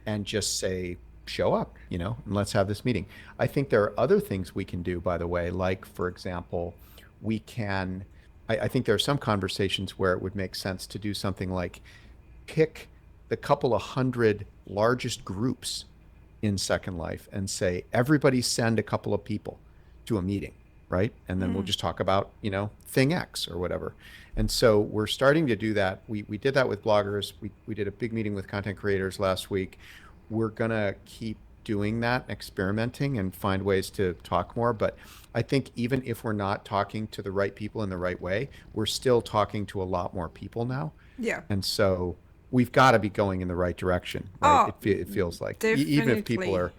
Speaker 5: and just say, show up, you know, and let's have this meeting. I think there are other things we can do, by the way, like, for example, I think there are some conversations where it would make sense to do something like pick the couple of hundred largest groups in Second Life and say, everybody send a couple of people to a meeting, right? And then we'll just talk about, you know, thing X or whatever. And so we're starting to do that. We did that with bloggers. We did a big meeting with content creators last week. We're going to keep doing that, experimenting, and find ways to talk more. But I think even if we're not talking to the right people in the right way, we're still talking to a lot more people now.
Speaker 3: Yeah.
Speaker 5: And so we've got to be going in the right direction, right?
Speaker 3: Oh,
Speaker 5: It feels like even if people
Speaker 3: definitely.
Speaker 5: are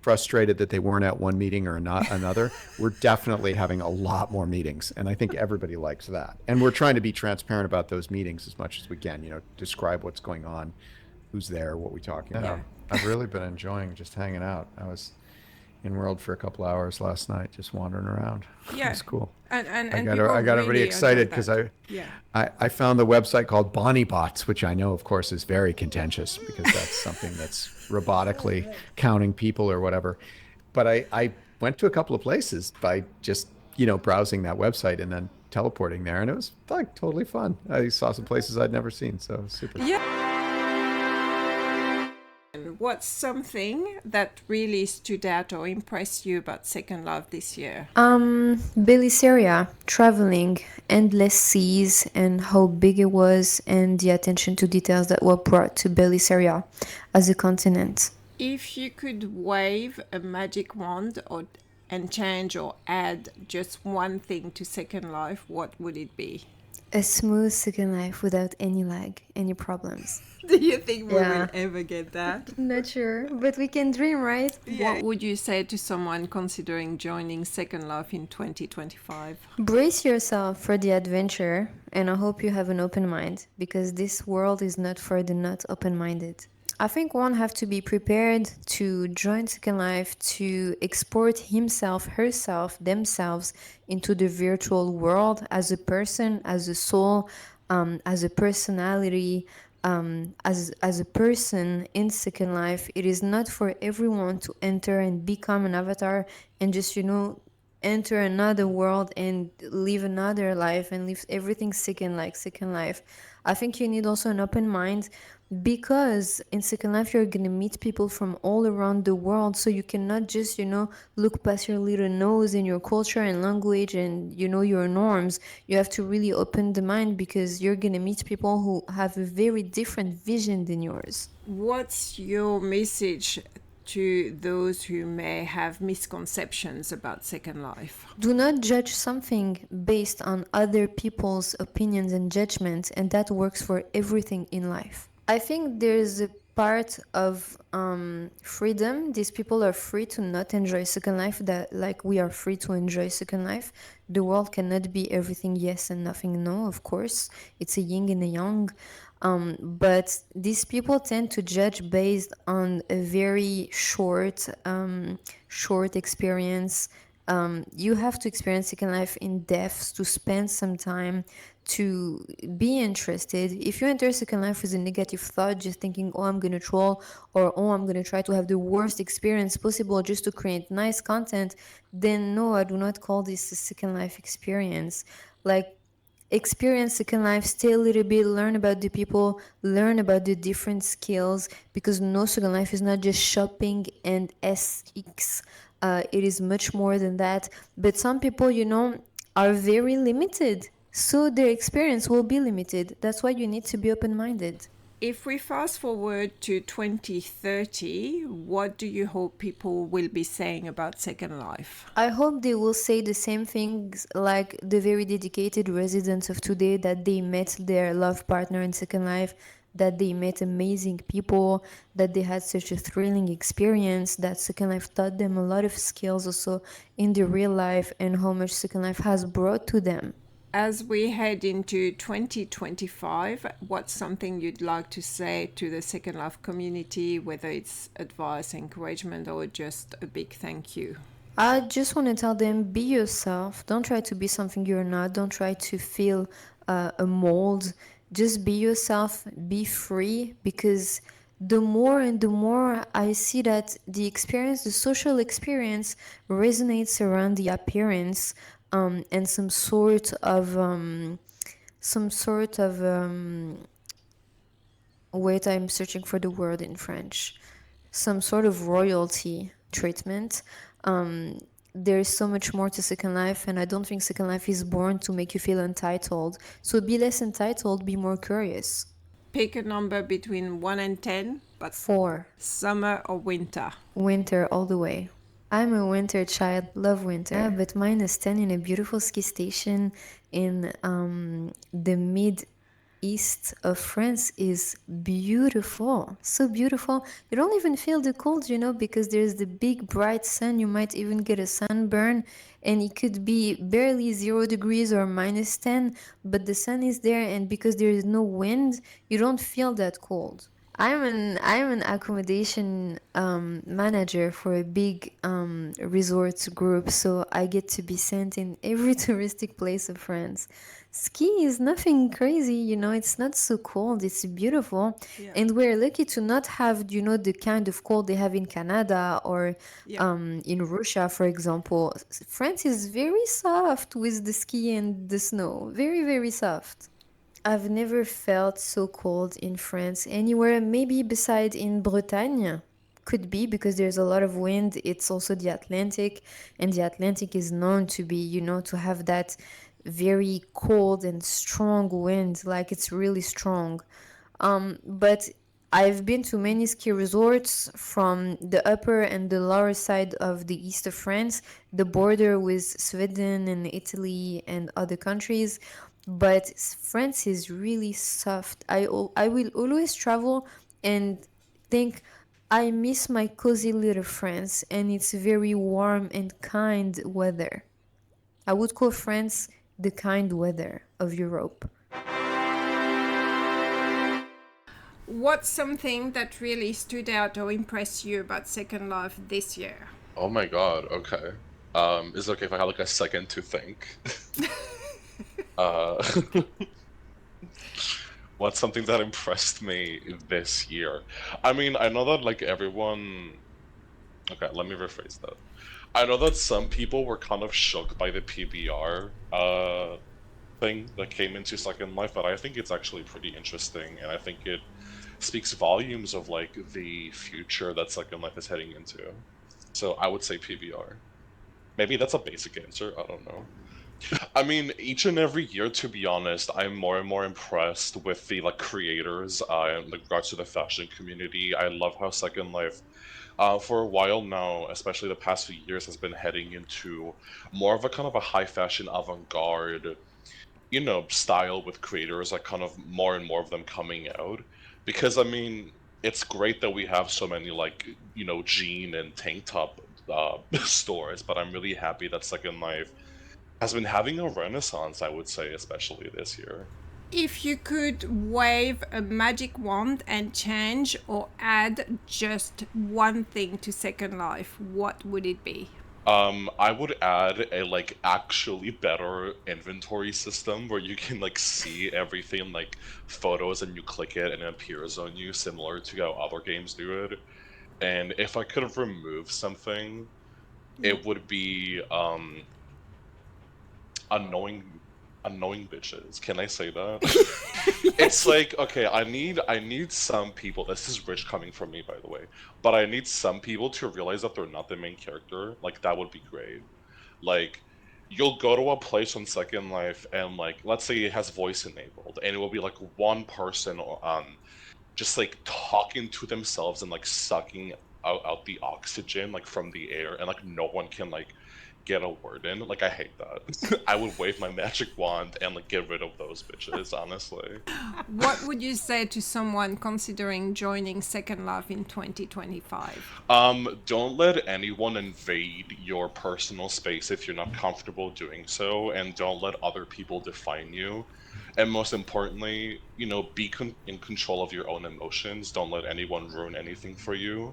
Speaker 5: frustrated that they weren't at one meeting or not another, we're definitely having a lot more meetings. And I think everybody likes that. And we're trying to be transparent about those meetings as much as we can, you know, describe what's going on, who's there, what we're talking about. I've really been enjoying just hanging out. I was in World for a couple hours last night, just wandering around.
Speaker 3: Yeah.
Speaker 5: It's cool.
Speaker 3: And
Speaker 5: I got
Speaker 3: people
Speaker 5: everybody
Speaker 3: really
Speaker 5: excited
Speaker 3: enjoy
Speaker 5: because
Speaker 3: that. Yeah.
Speaker 5: I found the website called Bonnie Bots, which I know, of course, is very contentious because that's something that's robotically counting people or whatever. But I went to a couple of places by just, you know, browsing that website and then teleporting there, and it was like totally fun. I saw some places I'd never seen, so it was super.
Speaker 3: Yeah. What's something that really stood out or impressed you about Second Life this year?
Speaker 6: Belisaria, traveling, endless seas, and how big it was, and the attention to details that were brought to Belisaria as a continent.
Speaker 3: If you could wave a magic wand and change or add just one thing to Second Life, what would it be?
Speaker 6: A smooth Second Life without any lag, any problems.
Speaker 3: Do you think we
Speaker 6: Yeah.
Speaker 3: will ever get that?
Speaker 6: Not sure, but we can dream, right?
Speaker 3: What would you say to someone considering joining Second Life in 2025?
Speaker 6: Brace yourself for the adventure, and I hope you have an open mind, because this world is not for the not open-minded. I think one have to be prepared to join Second Life to export himself, herself, themselves into the virtual world as a person, as a soul, as a personality, as a person in Second Life. It is not for everyone to enter and become an avatar and just enter another world and live another life and live everything Second Life. I think you need also an open mind because in Second Life you're gonna meet people from all around the world, so you cannot just look past your little nose in your culture and language and your norms. You have to really open the mind because you're gonna meet people who have a very different vision than yours.
Speaker 3: What's your message to those who may have misconceptions about Second Life?
Speaker 6: Do not judge something based on other people's opinions and judgments, and that works for everything in life. I think there's a part of freedom. These people are free to not enjoy Second Life, that like we are free to enjoy Second Life. The world cannot be everything yes and nothing no, of course. It's a yin and a yang. But these people tend to judge based on a very short experience. You have to experience Second Life in depth to spend some time to be interested. If you enter Second Life with a negative thought, just thinking, oh, I'm going to troll, or oh, I'm going to try to have the worst experience possible just to create nice content, then no, I do not call this a Second Life experience. Like, experience Second Life, stay a little bit, learn about the people, learn about the different skills, because no, Second Life is not just shopping and SX. It is much more than that. But some people, are very limited. So their experience will be limited. That's why you need to be open-minded.
Speaker 3: If we fast forward to 2030, what do you hope people will be saying about Second Life?
Speaker 6: I hope they will say the same things like the very dedicated residents of today, that they met their love partner in Second Life, that they met amazing people, that they had such a thrilling experience, that Second Life taught them a lot of skills also in the real life, and how much Second Life has brought to them.
Speaker 3: As we head into 2025, what's something you'd like to say to the Second Life community, whether it's advice, encouragement, or just a big thank you?
Speaker 6: I just want to tell them, be yourself. Don't try to be something you're not. Don't try to fill a mold. Just be yourself. Be free, because the more and the more I see that the experience, the social experience, resonates around the appearance, and some sort of wait, I'm searching for the word in French. Some sort of royalty treatment. There is so much more to Second Life, and I don't think Second Life is born to make you feel entitled. So be less entitled, be more curious.
Speaker 3: Pick a number between 1 and 10, but
Speaker 6: 4.
Speaker 3: Summer or winter?
Speaker 6: Winter all the way. I'm a winter child, love winter. Yeah, but -10 in a beautiful ski station in the mid-east of France is beautiful. So beautiful. You don't even feel the cold, because there's the big bright sun. You might even get a sunburn, and it could be barely 0 degrees or -10, but the sun is there, and because there is no wind, you don't feel that cold. I'm an accommodation manager for a big resort group, so I get to be sent in every touristic place of France. Ski is nothing crazy, it's not so cold, it's beautiful.
Speaker 3: Yeah.
Speaker 6: And we're lucky to not have, the kind of cold they have in Canada or in Russia, for example. France is very soft with the ski and the snow, very, very soft. I've never felt so cold in France anywhere, maybe beside in Bretagne. Could be because there's a lot of wind. It's also the Atlantic, and the Atlantic is known to be, to have that very cold and strong wind, like it's really strong. But I've been to many ski resorts from the upper and the lower side of the east of France, the border with Sweden and Italy and other countries. But France is really soft. I will always travel and think, I miss my cozy little France, and it's very warm and kind weather. I would call France the kind weather of Europe.
Speaker 2: What's something that really stood out or impressed you about Second Life this year?
Speaker 7: Oh my God, okay. Is it okay if I have like a second to think? Uh, what's something that impressed me this year? I mean, I know that like everyone. Okay, let me rephrase that. I know that some people were kind of shocked by the PBR thing that came into Second Life, but I think it's actually pretty interesting, and I think it speaks volumes of like the future that Second Life is heading into. So I would say PBR. Maybe that's a basic answer. I don't know. I mean, each and every year, to be honest, I'm more and more impressed with the like creators in regards to the fashion community. I love how Second Life, for a while now, especially the past few years, has been heading into more of a kind of a high fashion avant-garde, style with creators, like kind of more and more of them coming out. Because I mean, it's great that we have so many like, jean and tank top stores, but I'm really happy that Second Life has been having a renaissance, I would say, especially this year.
Speaker 2: If you could wave a magic wand and change or add just one thing to Second Life, what would it be?
Speaker 7: I would add a like actually better inventory system where you can like see everything like photos and you click it and it appears on you, similar to how other games do it. And if I could remove something, it would be annoying annoying bitches. Can I say that? It's like, okay, I need some people, this is rich coming from me by the way, but I need some people to realize that they're not the main character. Like that would be great. Like you'll go to a place on Second Life and like let's say it has voice enabled and it will be like one person just like talking to themselves and like sucking out the oxygen like from the air and like no one can like get a word in. Like I hate that. I would wave my magic wand and like get rid of those bitches, honestly.
Speaker 2: What would you say to someone considering joining Second Life in 2025?
Speaker 7: Don't let anyone invade your personal space if you're not comfortable doing so, and don't let other people define you. And most importantly, be in control of your own emotions. Don't let anyone ruin anything for you.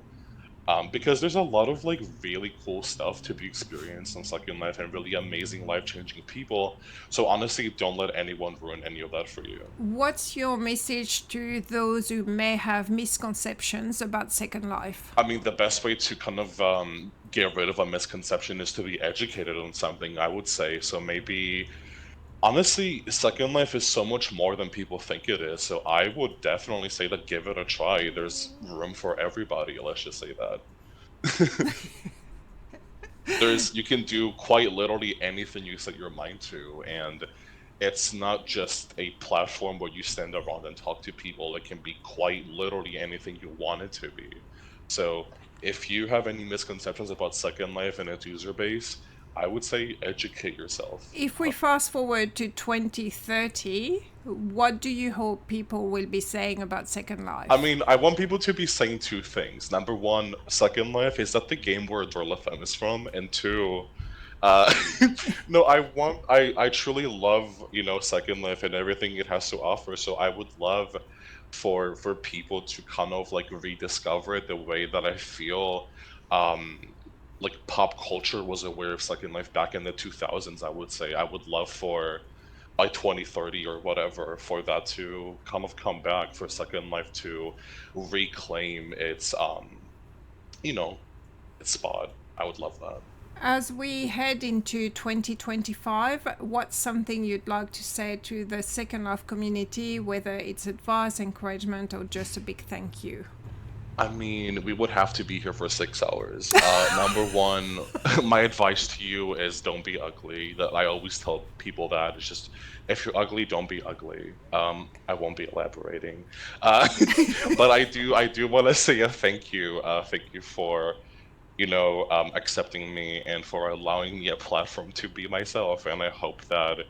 Speaker 7: Because there's a lot of like really cool stuff to be experienced in Second Life and really amazing life-changing people. So honestly, don't let anyone ruin any of that for you.
Speaker 2: What's your message to those who may have misconceptions about Second Life?
Speaker 7: I mean, the best way to kind of get rid of a misconception is to be educated on something, I would say. So maybe, honestly, Second Life is so much more than people think it is. So I would definitely say that give it a try. There's room for everybody, let's just say that. You can do quite literally anything you set your mind to, and it's not just a platform where you stand around and talk to people. It can be quite literally anything you want it to be. So if you have any misconceptions about Second Life and its user base, I would say educate yourself.
Speaker 2: If we fast forward to 2030, what do you hope people will be saying about Second Life?
Speaker 7: I mean, I want people to be saying two things. Number one, Second Life, is that the game where Dorlefem is from? And two, uh, no, I truly love, Second Life and everything it has to offer. So I would love for people to kind of like rediscover it the way that I feel, um, like pop culture was aware of Second Life back in the 2000s. I would say I would love for by 2030 or whatever for that to kind of come back, for Second Life to reclaim its its spot. I would love that.
Speaker 2: As we head into 2025, what's something you'd like to say to the Second Life community, whether it's advice, encouragement, or just a big thank you?
Speaker 7: I mean, we would have to be here for 6 hours. Number one, my advice to you is don't be ugly. That I always tell people that it's just if you're ugly, don't be ugly. I won't be elaborating, but I do want to say a thank you. Thank you for accepting me and for allowing me a platform to be myself. And I hope that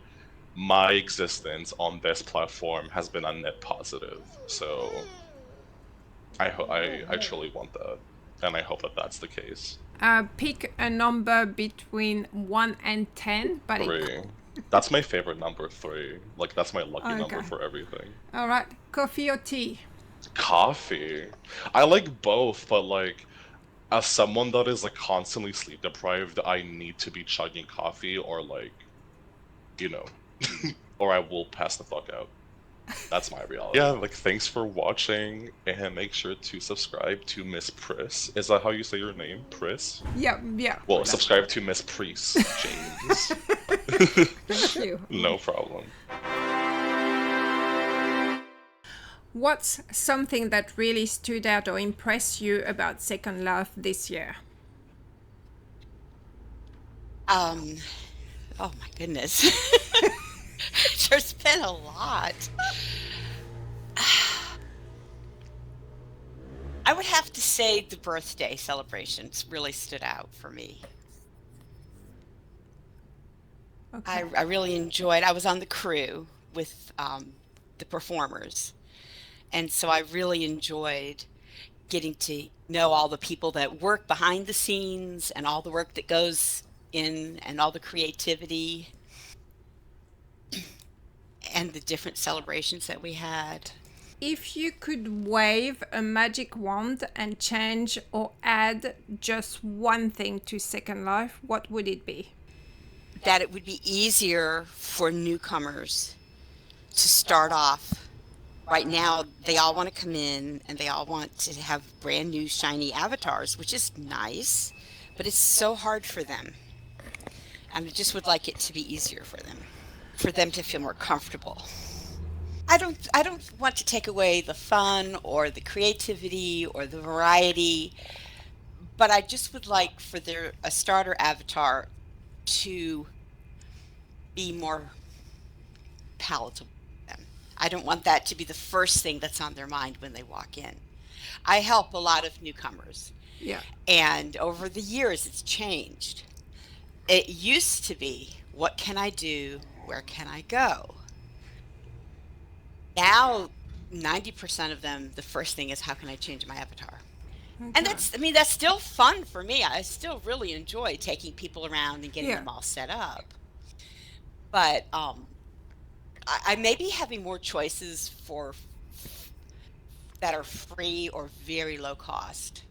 Speaker 7: my existence on this platform has been a net positive. So I truly want that, and I hope that that's the case.
Speaker 2: Pick a number between 1 and 10, but
Speaker 7: 3. That's my favorite number, 3. Like that's my lucky number
Speaker 2: Okay.
Speaker 7: for everything.
Speaker 2: All right, coffee or tea?
Speaker 7: Coffee. I like both, but like as someone that is like constantly sleep deprived, I need to be chugging coffee or like, you know, or I will pass the fuck out. That's my reality. Yeah, like thanks for watching and make sure to subscribe to Miss Pris. Is that how you say your name? Pris?
Speaker 2: Yeah.
Speaker 7: Well, subscribe to Miss Pris, James.
Speaker 2: Thank you.
Speaker 7: No problem.
Speaker 2: What's something that really stood out or impressed you about Second Life this year?
Speaker 8: Oh my goodness. There's been a lot. I would have to say the birthday celebrations really stood out for me.
Speaker 2: Okay.
Speaker 8: I really enjoyed. I was on the crew with the performers, and so I really enjoyed getting to know all the people that work behind the scenes and all the work that goes in and all the creativity and the different celebrations that we had.
Speaker 2: If you could wave a magic wand and change or add just one thing to Second Life, what would it be?
Speaker 8: That it would be easier for newcomers to start off. Right now, they all want to come in and they all want to have brand new shiny avatars, which is nice, but it's so hard for them. And I just would like it to be easier for them to feel more comfortable. I don't want to take away the fun or the creativity or the variety, but I just would like for a starter avatar to be more palatable to them. I don't want that to be the first thing that's on their mind when they walk in. I help a lot of newcomers.
Speaker 2: Yeah.
Speaker 8: And over the years, it's changed. It used to be, what can I do? Where can I go? Now, 90% of them, the first thing is, how can I change my avatar?
Speaker 2: Okay.
Speaker 8: And that's still fun for me. I still really enjoy taking people around and getting them all set up. But I may be having more choices that are free or very low cost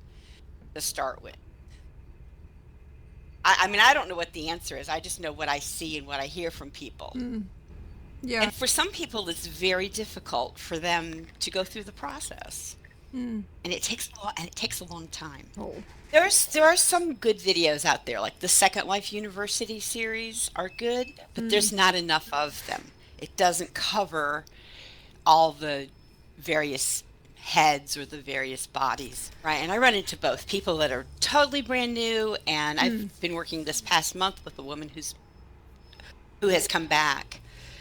Speaker 8: to start with. I mean, I don't know what the answer is. I just know what I see and what I hear from people.
Speaker 2: Yeah.
Speaker 8: And for some people, it's very difficult for them to go through the process. And it takes a long time.
Speaker 2: Oh.
Speaker 8: There are some good videos out there, like the Second Life University series are good, but there's not enough of them. It doesn't cover all the various heads or the various bodies, right? And I run into both people that are totally brand new, and I've been working this past month with a woman who has come back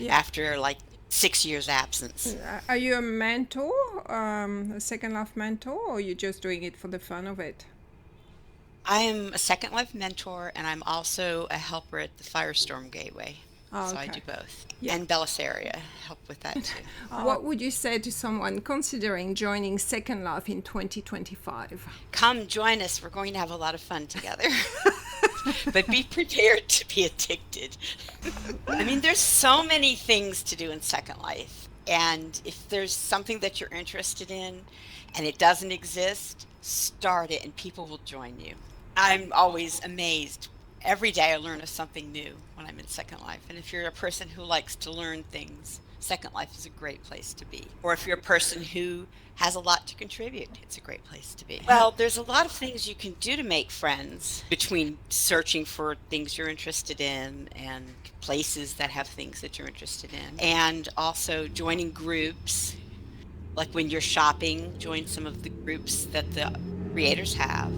Speaker 8: after like 6 years absence.
Speaker 2: Are you a mentor, a Second Life mentor, or are you just doing it for the fun of it?
Speaker 8: I am a Second Life mentor, and I'm also a helper at the Firestorm Gateway.
Speaker 2: Oh,
Speaker 8: So I
Speaker 2: okay.
Speaker 8: do both.
Speaker 2: Yeah.
Speaker 8: And Belissaria, help with that too.
Speaker 2: What would you say to someone considering joining Second Life in 2025?
Speaker 8: Come join us. We're going to have a lot of fun together. But be prepared to be addicted. I mean, there's so many things to do in Second Life. And if there's something that you're interested in and it doesn't exist, start it and people will join you. I'm always amazed. Every day I learn of something new when I'm in Second Life. And if you're a person who likes to learn things, Second Life is a great place to be. Or if you're a person who has a lot to contribute, it's a great place to be. Well, there's a lot of things you can do to make friends between searching for things you're interested in and places that have things that you're interested in. And also joining groups. Like when you're shopping, join some of the groups that the creators have.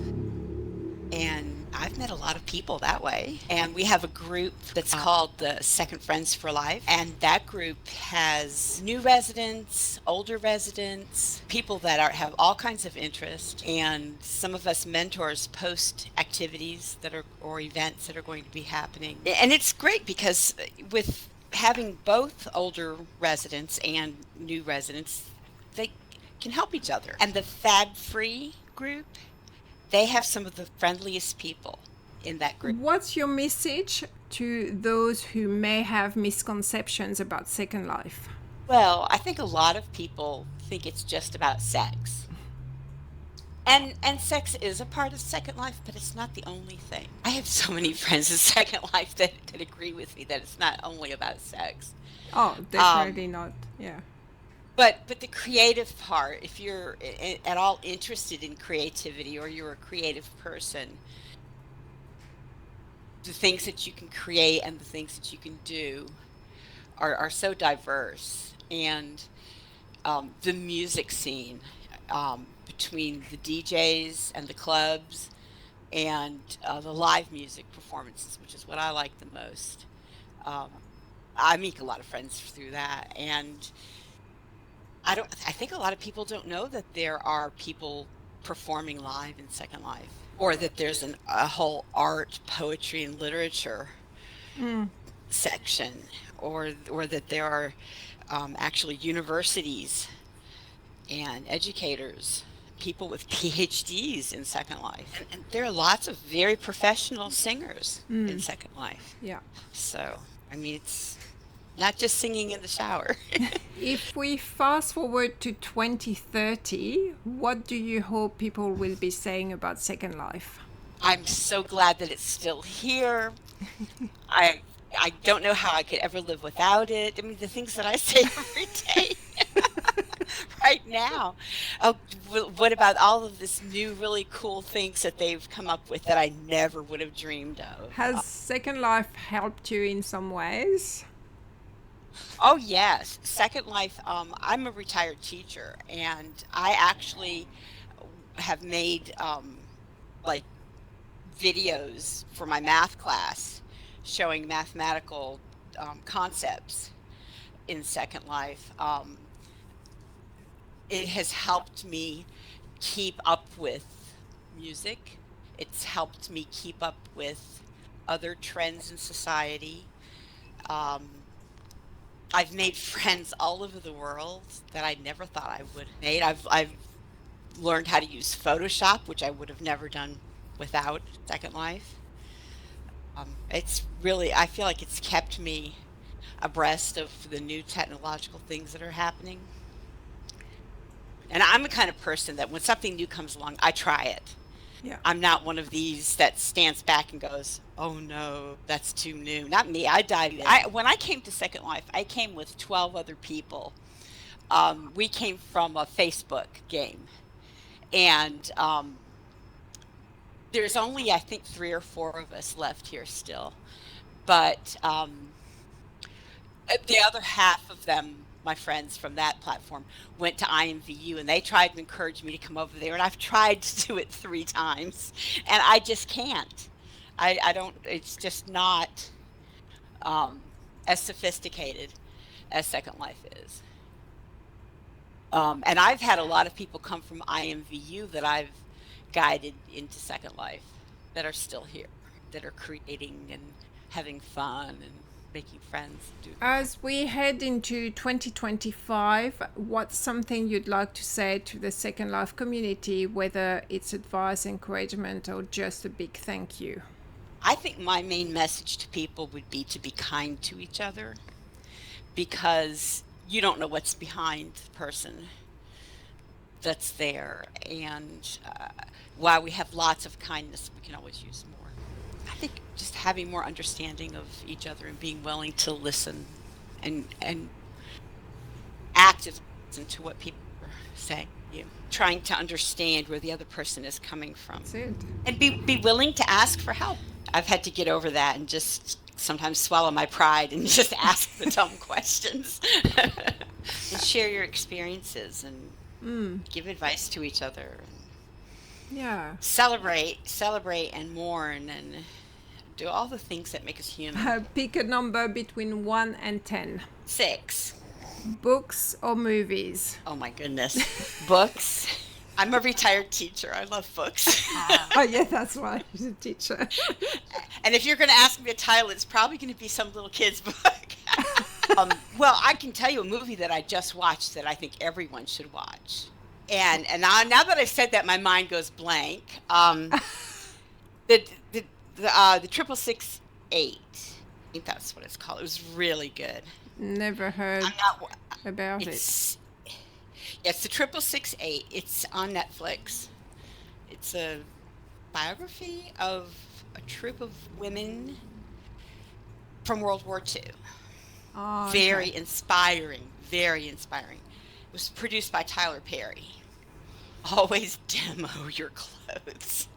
Speaker 8: And I've met a lot of people that way. And we have a group that's called the Second Friends for Life. And that group has new residents, older residents, people that have all kinds of interest. And some of us mentors post activities or events that are going to be happening. And it's great because with having both older residents and new residents, they can help each other. And the Fab Free group, they have some of the friendliest people in that group.
Speaker 2: What's your message to those who may have misconceptions about Second Life?
Speaker 8: Well, I think a lot of people think it's just about sex. And sex is a part of Second Life, but it's not the only thing. I have so many friends in Second Life that agree with me that it's not only about sex.
Speaker 3: Oh, definitely not. Yeah.
Speaker 8: But the creative part, if you're at all interested in creativity or you're a creative person, the things that you can create and the things that you can do are so diverse. And the music scene, between the DJs and the clubs and the live music performances, which is what I like the most. Um, I make a lot of friends through that, and I think a lot of people don't know that there are people performing live in Second Life, or that there's a whole art, poetry, and literature section, or that there are actually universities and educators, people with PhDs in Second Life. And there are lots of very professional singers in Second Life.
Speaker 3: Yeah.
Speaker 8: So, I mean, it's not just singing in the shower.
Speaker 3: If we fast forward to 2030, what do you hope people will be saying about Second Life?
Speaker 8: I'm so glad that it's still here. I I don't know how I could ever live without it. I mean, the things that I say every day right now. Oh, what about all of this new, really cool things that they've come up with that I never would have dreamed of?
Speaker 3: Has Second Life helped you in some ways?
Speaker 8: Oh, yes. Second Life, I'm a retired teacher, and I actually have made like videos for my math class showing mathematical concepts in Second Life. It has helped me keep up with music. It's helped me keep up with other trends in society. Um, I've made friends all over the world that I never thought I would have made. I've learned how to use Photoshop, which I would have never done without Second Life. It's really, I feel like it's kept me abreast of the new technological things that are happening. And I'm the kind of person that when something new comes along, I try it.
Speaker 3: Yeah.
Speaker 8: I'm not one of these that stands back and goes, "Oh no, that's too new." Not me. I dive in. When I came to Second Life, I came with 12 other people. We came from a Facebook game, and there's only, I think, 3 or 4 of us left here still. But the other half of them, my friends from that platform, went to IMVU, and they tried to encourage me to come over there, and I've tried to do it 3 times, and I just can't. I don't. It's just not as sophisticated as Second Life is. And I've had a lot of people come from IMVU that I've guided into Second Life that are still here, that are creating and having fun and making friends.
Speaker 3: As we head into 2025, what's something you'd like to say to the Second Life community, whether it's advice, encouragement, or just a big thank you?
Speaker 8: I think my main message to people would be to be kind to each other, because you don't know what's behind the person that's there. And while we have lots of kindness, we can always use more. I think just having more understanding of each other and being willing to listen and actively listen to what people are saying to you. Trying to understand where the other person is coming from.
Speaker 3: That's it.
Speaker 8: And be willing to ask for help. I've had to get over that and just sometimes swallow my pride and just ask the dumb questions. And share your experiences and give advice to each other.
Speaker 3: Yeah.
Speaker 8: Celebrate and mourn and do all the things that make us human.
Speaker 3: Pick a number between 1 and 10.
Speaker 8: 6.
Speaker 3: Books or movies?
Speaker 8: Oh my goodness. Books. I'm a retired teacher. I love books.
Speaker 3: Oh yeah, that's why she's a teacher.
Speaker 8: And if you're going to ask me a title, it's probably going to be some little kid's book. Well, I can tell you a movie that I just watched that I think everyone should watch. And now that I've said that, my mind goes blank. The 668. I think that's what it's called. It was really good.
Speaker 3: Never heard about it.
Speaker 8: It's the 6668. It's on Netflix. It's a biography of a troop of women from World War II.
Speaker 3: Oh,
Speaker 8: Very
Speaker 3: okay.
Speaker 8: inspiring. Very inspiring. It was produced by Tyler Perry. Always demo your clothes.